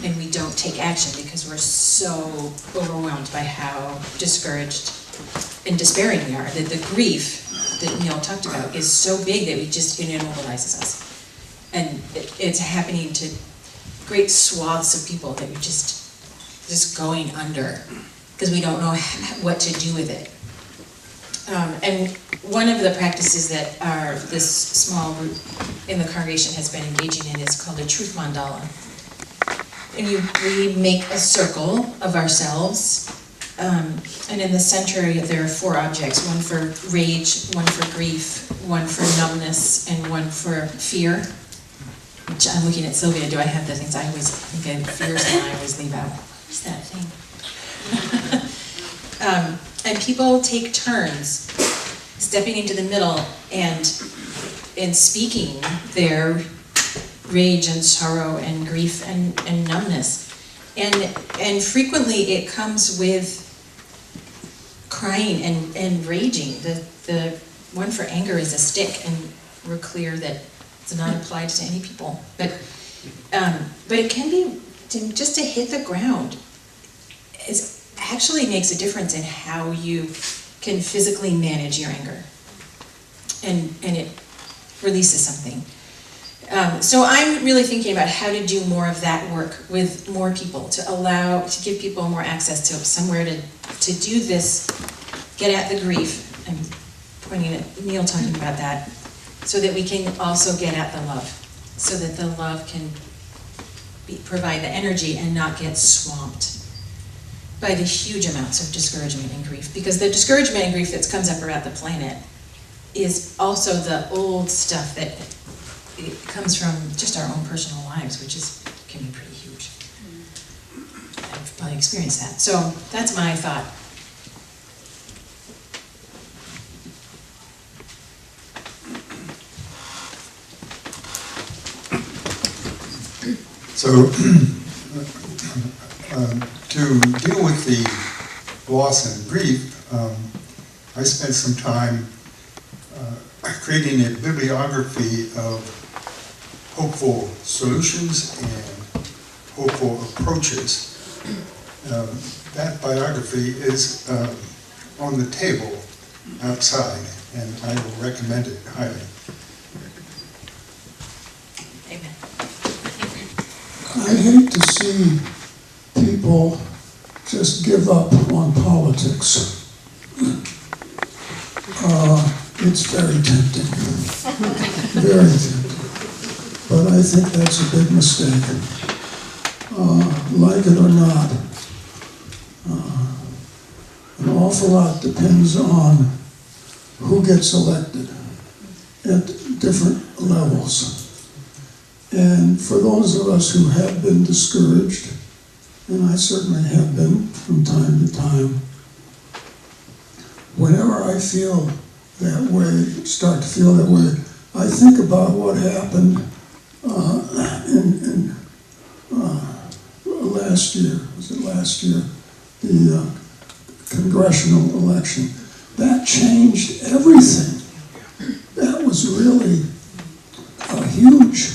and we don't take action because we're so overwhelmed by how discouraged and despairing we are. That the grief that Neal talked about is so big that it immobilizes us, and it's happening to great swaths of people that we're just going under because we don't know what to do with it. And one of the practices that this small group in the congregation has been engaging in is called a truth mandala. And we make a circle of ourselves, and in the center there are 4 objects, one for rage, one for grief, one for numbness, and one for fear. Which I'm looking at Sylvia, do I have the things? I always think of fears and I always leave out. What's that thing? And people take turns stepping into the middle and speaking their rage and sorrow and grief and numbness. And frequently it comes with crying and raging. The one for anger is a stick, and we're clear that it's not applied to any people. But it can be just to hit the ground. It actually makes a difference in how you can physically manage your anger, and it releases something. So I'm really thinking about how to do more of that work with more people, to give people more access to somewhere to do this, get at the grief. I'm pointing at Neal talking about that, so that we can also get at the love, so that the love can provide the energy and not get swamped by the huge amounts of discouragement and grief. Because the discouragement and grief that comes up around the planet is also the old stuff that it comes from just our own personal lives, which can be pretty huge. I've probably experienced that. So that's my thought. So, to deal with the loss and grief, I spent some time creating a bibliography of hopeful solutions and hopeful approaches. That biography is on the table outside, and I will recommend it highly. Amen. I hate to see people just give up on politics. It's very tempting, very tempting. But I think that's a big mistake. Like it or not, an awful lot depends on who gets elected at different levels. And for those of us who have been discouraged, and I certainly have been from time to time, whenever I feel that way, start to feel that way, I think about what happened in last year. Was it last year? The congressional election. That changed everything. That was really a huge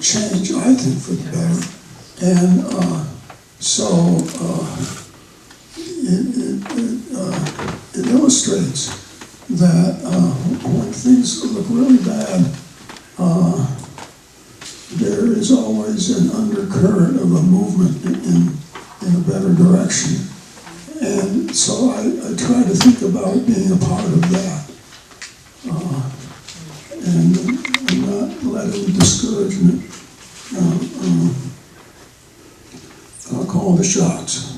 change, I think, for the better. And so it illustrates that when things look really bad, there is always an undercurrent of a movement in a better direction. And so I try to think about being a part of that. And not letting discouragement call the shots.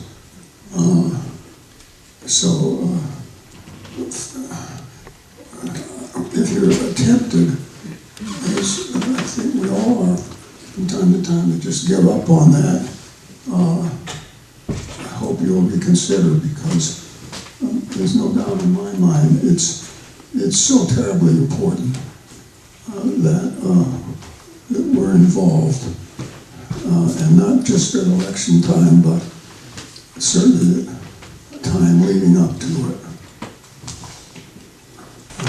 If you're tempted, as I think we all are from time to time, to just give up on that, I hope you'll reconsider, because there's no doubt in my mind it's so terribly important that we're involved, and not just at election time, but certainly time leading up to it.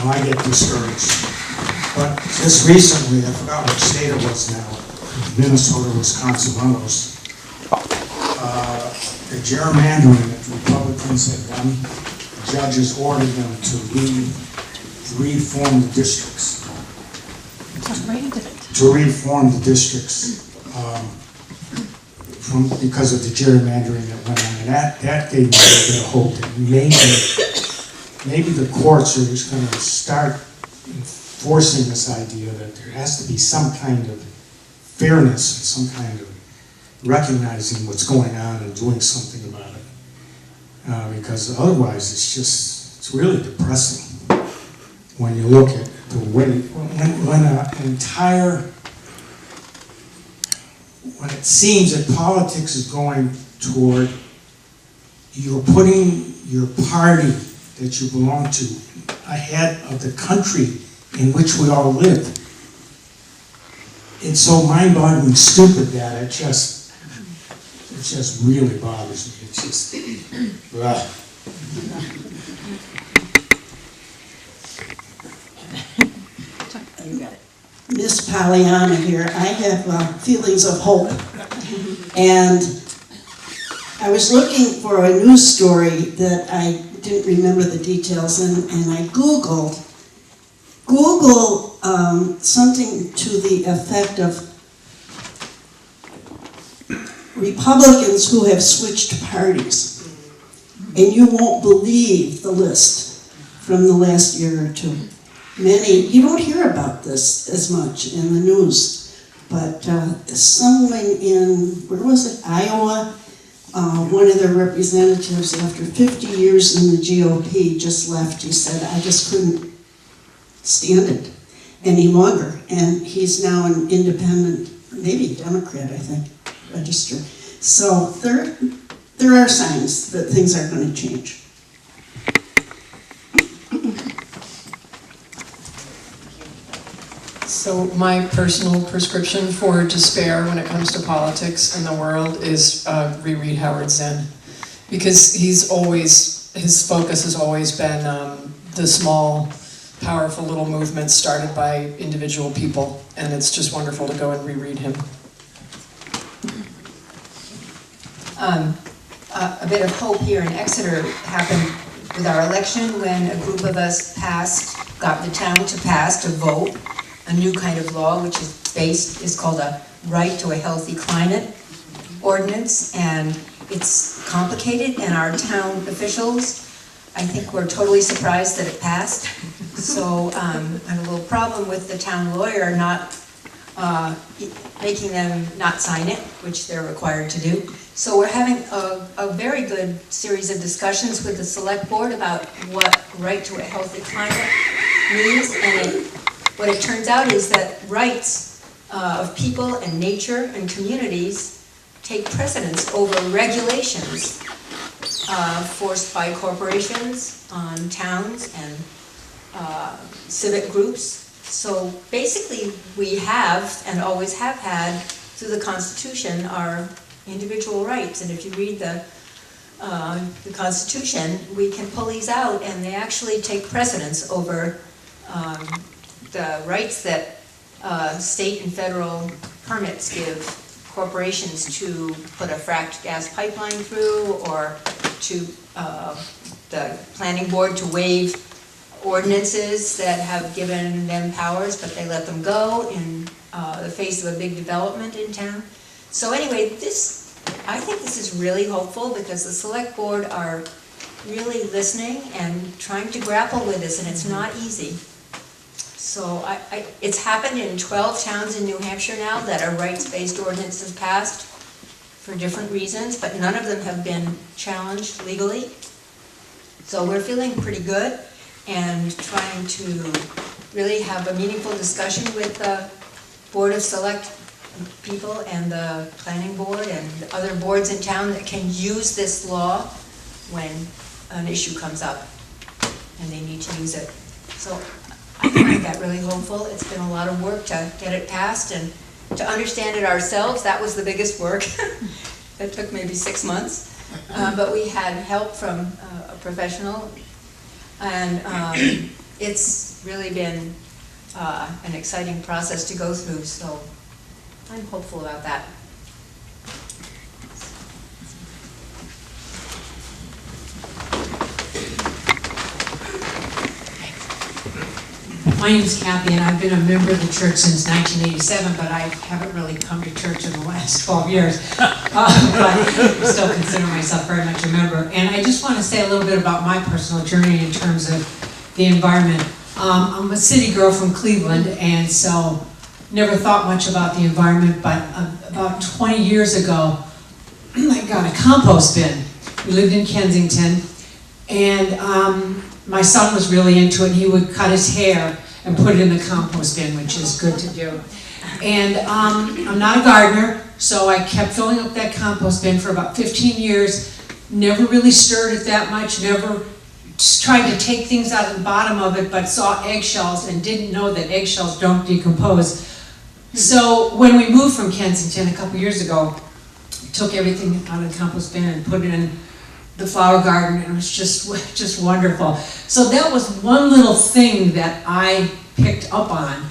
I get discouraged. But just recently, I forgot what state it was now, Minnesota, Wisconsin, one of those, the gerrymandering that the Republicans had done, the judges ordered them to reform the districts. To reform the districts because of the gerrymandering that went on. And that gave me a little bit of hope that maybe the courts are just going to start enforcing this idea that there has to be some kind of fairness and some kind of recognizing what's going on and doing something about it. Because otherwise, it's really depressing when you look at the way, when it seems that politics is going toward, you're putting your party that you belong to ahead of the country in which we all live. It's so mind-boggling stupid that it just really bothers me. It's just, ugh. You got it. Miss Pollyanna here. I have feelings of hope. And I was looking for a news story that I didn't remember the details in, and I Googled something to the effect of Republicans who have switched parties. And you won't believe the list from the last year or two. Many, you don't hear about this as much in the news, but someone in, where was it, Iowa, one of their representatives, after 50 years in the GOP, just left. He said, I just couldn't stand it any longer. And he's now an independent, maybe Democrat, I think, registered. So there are signs that things are going to change. So my personal prescription for despair when it comes to politics in the world is reread Howard Zinn, because his focus has always been the small, powerful little movements started by individual people, and it's just wonderful to go and reread him. A bit of hope here in Exeter happened with our election when a group of us got the town to pass, to vote, a new kind of law which is called a Right to a Healthy Climate ordinance, and it's complicated, and our town officials, I think, were totally surprised that it passed. So I have a little problem with the town lawyer not making them not sign it, which they're required to do. So we're having a very good series of discussions with the select board about what Right to a Healthy Climate means, and what it turns out is that rights of people and nature and communities take precedence over regulations forced by corporations on towns and civic groups. So basically we have, and always have had, through the Constitution, our individual rights. And if you read the Constitution, we can pull these out, and they actually take precedence over the rights that state and federal permits give corporations to put a fracked gas pipeline through, or to the planning board to waive ordinances that have given them powers, but they let them go in the face of a big development in town. So anyway, I think this is really hopeful, because the select board are really listening and trying to grapple with this, and it's not easy. So it's happened in 12 towns in New Hampshire now that a rights-based ordinance has passed for different reasons, but none of them have been challenged legally. So we're feeling pretty good and trying to really have a meaningful discussion with the Board of Select people and the planning board and other boards in town that can use this law when an issue comes up and they need to use it. So I find that really hopeful. It's been a lot of work to get it passed, and to understand it ourselves, that was the biggest work. That took maybe 6 months. But we had help from a professional, and it's really been an exciting process to go through, so I'm hopeful about that. My name's Kathy, and I've been a member of the church since 1987, but I haven't really come to church in the last 12 years. But I still consider myself very much a member. And I just want to say a little bit about my personal journey in terms of the environment. I'm a city girl from Cleveland, and so never thought much about the environment, but about 20 years ago, I got a compost bin. We lived in Kensington, and my son was really into it. He would cut his hair and put it in the compost bin, which is good to do. And I'm not a gardener, so I kept filling up that compost bin for about 15 years, never really stirred it that much, never tried to take things out of the bottom of it, but saw eggshells and didn't know that eggshells don't decompose. So when we moved from Kensington a couple years ago, took everything out of the compost bin and put it in the flower garden, and it was just wonderful. So that was one little thing that I picked up on.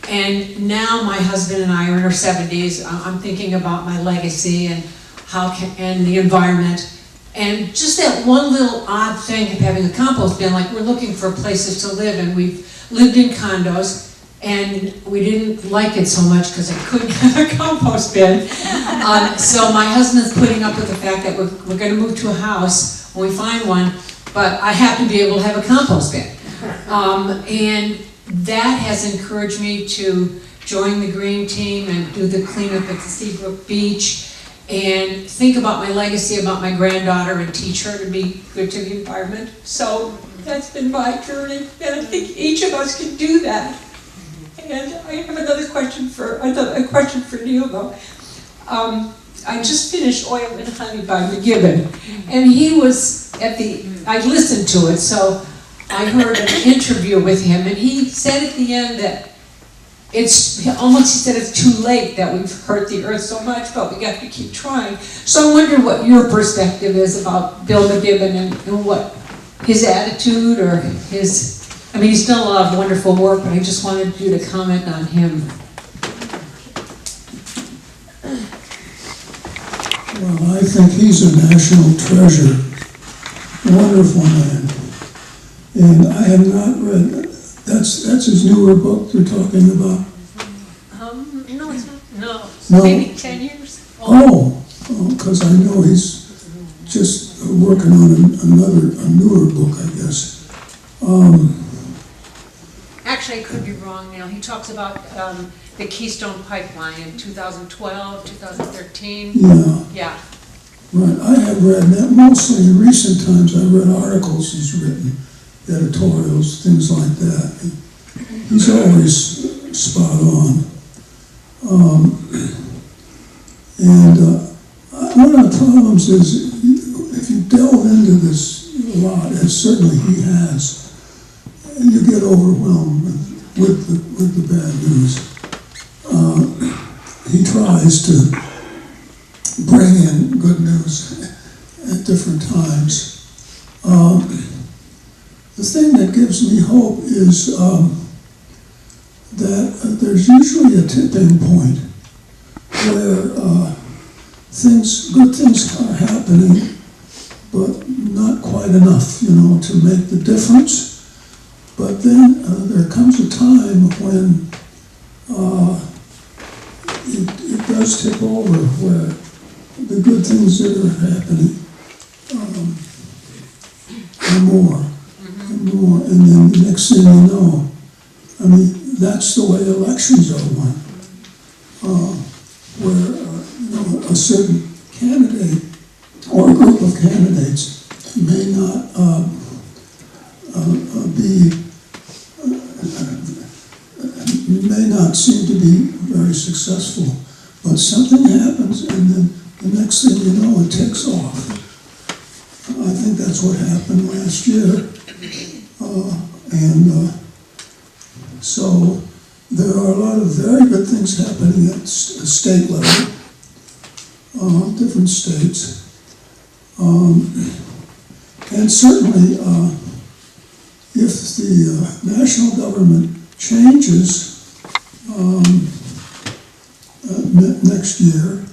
And now my husband and I are in our 70s. I'm thinking about my legacy and and the environment. And just that one little odd thing of having a compost bin, like we're looking for places to live, and we've lived in condos, and we didn't like it so much because I couldn't have a compost bin. So my husband's putting up with the fact that we're going to move to a house when we find one, but I have to be able to have a compost bin. And that has encouraged me to join the green team and do the cleanup at the Seabrook Beach, and think about my legacy, about my granddaughter, and teach her to be good to the environment. So that's been my journey, and I think each of us can do that. And I have another question for Neal, though. I just finished Oil and Honey by McGibbon, and he was I listened to it, so I heard an interview with him, and he said at the end that he said it's too late, that we've hurt the earth so much, but we got to keep trying. So I wonder what your perspective is about Bill McGibbon and what his attitude or he's done a lot of wonderful work, but I just wanted you to comment on him. Well, I think he's a national treasure. Wonderful man. And I have not read, that's his newer book you're talking about? No, it's not. No. No. Maybe 10 years. Oh, because I know he's just working on a newer book, I guess. Actually, I could be wrong now. He talks about the Keystone Pipeline in 2012, 2013. Yeah. Yeah. Right, I have read that mostly in recent times. I read articles he's written, editorials, things like that. He's always spot on. One of the problems is, if you delve into this a lot, as certainly he has, you get overwhelmed with the bad news. He tries to bring in good news at different times. The thing that gives me hope is that there's usually a tipping point where good things are happening, but not quite enough, to make the difference. But then there comes a time when it does tip over, where the good things that are happening are more and more, and then the next thing you know, that's the way elections are won, where a certain candidate or a group of candidates may not may not seem to be very successful, but something happens, and then the next thing you know, it takes off. I think that's what happened last year, so there are a lot of very good things happening at state level, different states, and certainly if the national government changes next year,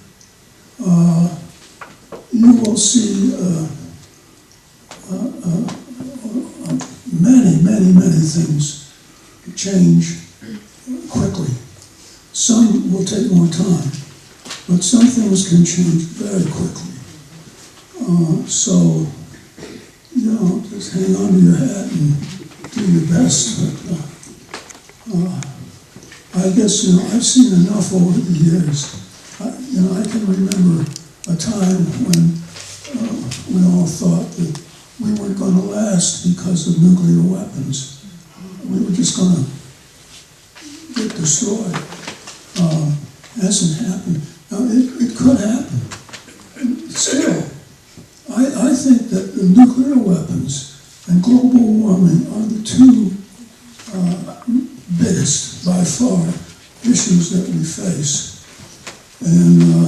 you will see many things change quickly. Some will take more time, but some things can change very quickly. So, just hang on to your hat and do your best. I guess, you know, I've seen enough over the years. You know, I can remember a time when we all thought that we weren't going to last because of nuclear weapons. We were just going to get destroyed. Hasn't happened. Now, it could happen. Still, I think that the nuclear weapons and global warming are the two biggest, by far, issues that we face. And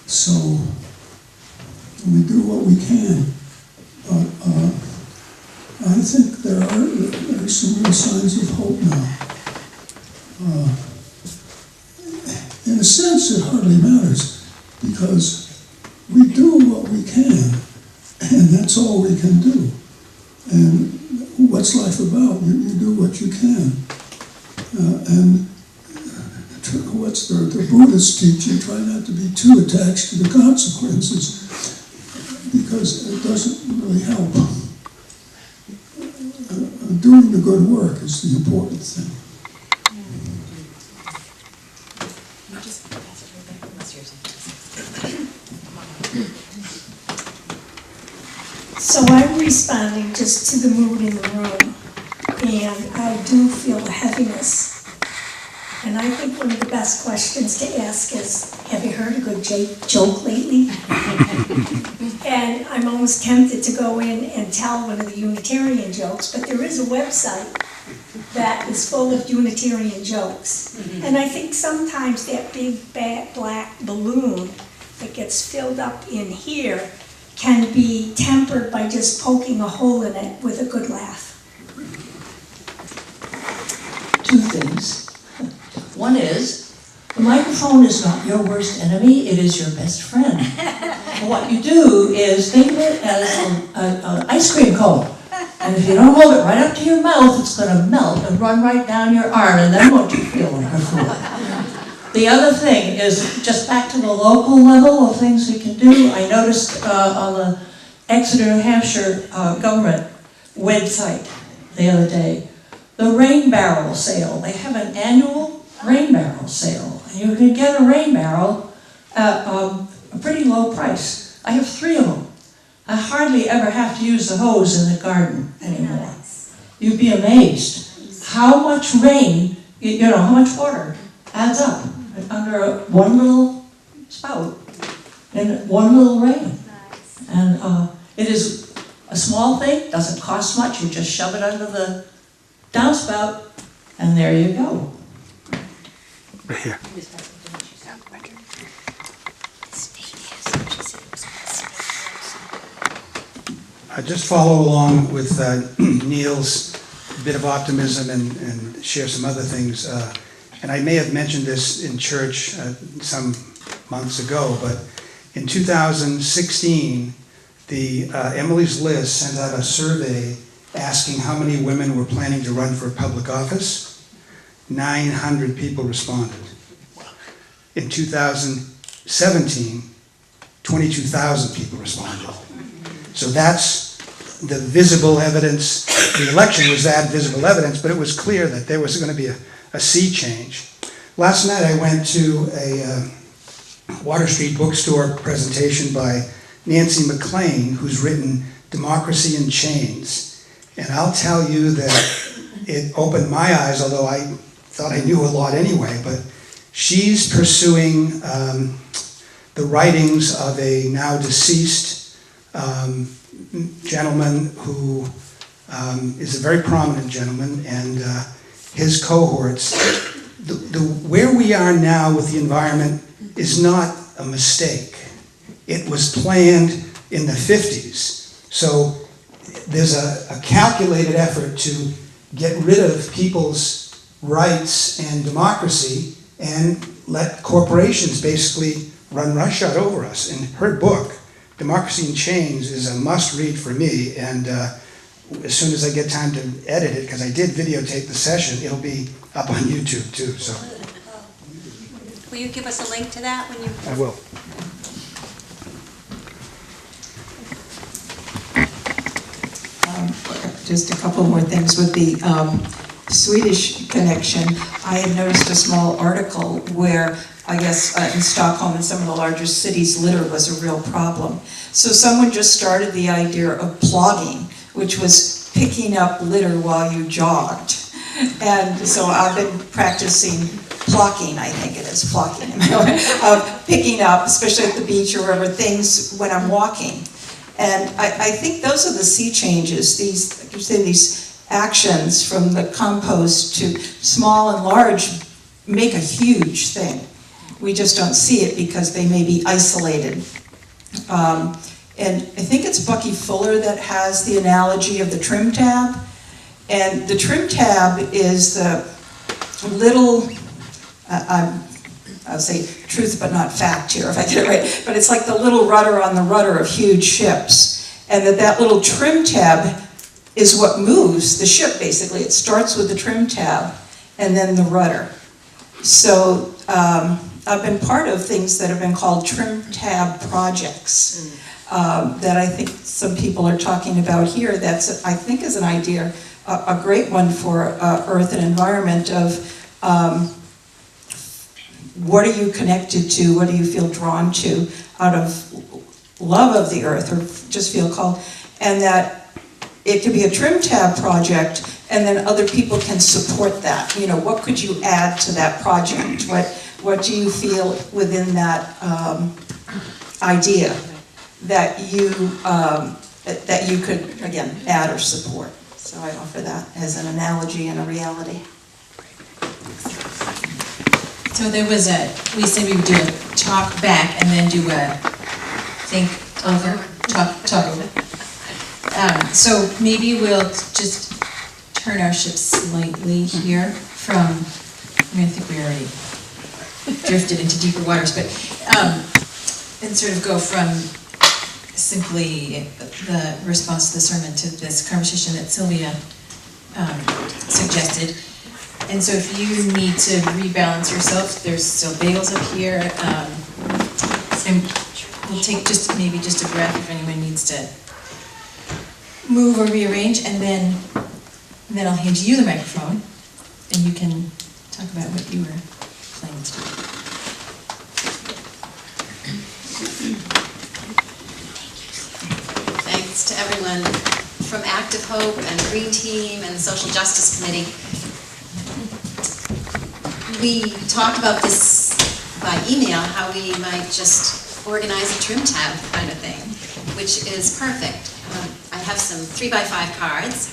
so we do what we can. But I think there are some real signs of hope now. In a sense, it hardly matters, because we do what we can, and that's all we can do. And what's life about? You do what you can. And what's the Buddhist teaching? Try not to be too attached to the consequences, because it doesn't really help. Doing the good work is the important thing. So I'm responding just to the mood in the room, and I do feel a heaviness. And I think one of the best questions to ask is, have you heard a good joke lately? And I'm almost tempted to go in and tell one of the Unitarian jokes, but there is a website that is full of Unitarian jokes. And I think sometimes that big black balloon that gets filled up in here can be tempered by just poking a hole in it with a good laugh. Two things. One is, the microphone is not your worst enemy, it is your best friend. And what you do is think of it as an ice cream cone. And if you don't hold it right up to your mouth, it's going to melt and run right down your arm, and then won't you feel like a fool? The other thing is, just back to the local level of things we can do, I noticed on the Exeter, New Hampshire government website the other day, the rain barrel sale. They have an annual rain barrel sale. And you can get a rain barrel at a pretty low price. I have 3 of them. I hardly ever have to use the hose in the garden anymore. You'd be amazed how much rain, how much water adds up under one little spout in one little rain. And it is a small thing, doesn't cost much, you just shove it under the downspout, and there you go. Right here. I just follow along with Neal's bit of optimism and share some other things. And I may have mentioned this in church some months ago, but in 2016, the Emily's List sent out a survey asking how many women were planning to run for public office. 900 people responded. In 2017, 22,000 people responded. So that's the visible evidence. The election was that visible evidence, but it was clear that there was going to be a sea change. Last night I went to a Water Street bookstore presentation by Nancy McLean, who's written Democracy in Chains. And I'll tell you that it opened my eyes, although I thought I knew a lot anyway, but she's pursuing the writings of a now deceased gentleman who is a very prominent gentleman, and his cohorts. Where we are now with the environment is not a mistake. It was planned in the 50s. So there's a calculated effort to get rid of people's rights and democracy and let corporations basically run roughshod over us. And her book, Democracy in Chains, is a must-read for me, and as soon as I get time to edit it, because I did videotape the session, it'll be up on YouTube too. So. Will you give us a link to that when you... I will. Just a couple more things would be, Swedish connection, I had noticed a small article where, I guess, in Stockholm and some of the larger cities, litter was a real problem. So someone just started the idea of plogging, which was picking up litter while you jogged. And so I've been practicing plocking, I think it is, plocking, of picking up, especially at the beach or wherever, things when I'm walking. And I think those are the sea changes, these, like you say, these actions from the compost to small and large make a huge thing. We just don't see it because they may be isolated. And I think it's Bucky Fuller that has the analogy of the trim tab. And the trim tab is the little, I'll say truth but not fact here if I get it right, but it's like the little rudder on the rudder of huge ships. And that little trim tab is what moves the ship, basically. It starts with the trim tab and then the rudder. So I've been part of things that have been called trim tab projects that I think some people are talking about here. That's, I think, is an idea, a great one for Earth and environment of what are you connected to, what do you feel drawn to out of love of the Earth or just feel called, and that it could be a trim tab project and then other people can support that. You know, what could you add to that project? What do you feel within that idea that you could, again, add or support? So I offer that as an analogy and a reality. So there was we said we would do a talk back and then do a think over, talk over. So maybe we'll just turn our ship slightly here from, I mean, I think we already drifted into deeper waters, but, and sort of go from simply the response to the sermon to this conversation that Sylvia suggested. And so if you need to rebalance yourself, there's still bagels up here. And we'll take maybe just a breath if anyone needs to move or rearrange, and then I'll hand you the microphone, and you can talk about what you were planning to do. Thanks to everyone from Active Hope and Green Team and the Social Justice Committee. We talked about this by email, how we might just organize a trim tab kind of thing, which is perfect. I have some 3x5 cards,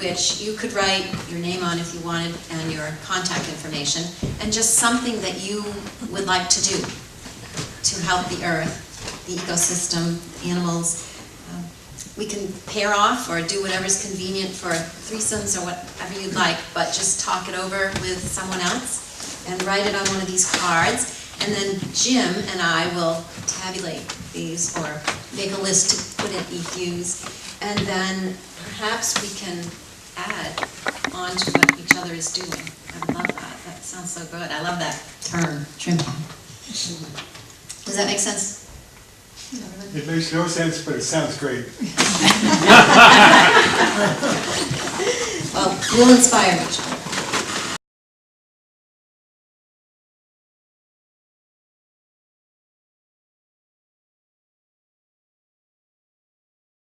which you could write your name on if you wanted and your contact information, and just something that you would like to do to help the earth, the ecosystem, animals. We can pair off or do whatever's convenient for threesomes or whatever you'd like, but just talk it over with someone else and write it on one of these cards. And then Jim and I will tabulate these or make a list to put in FUUSE. And then perhaps we can add on to what each other is doing. I would love that. That sounds so good. I love that term, trim. Does that make sense? It makes no sense, but it sounds great. Well, we'll inspire each other.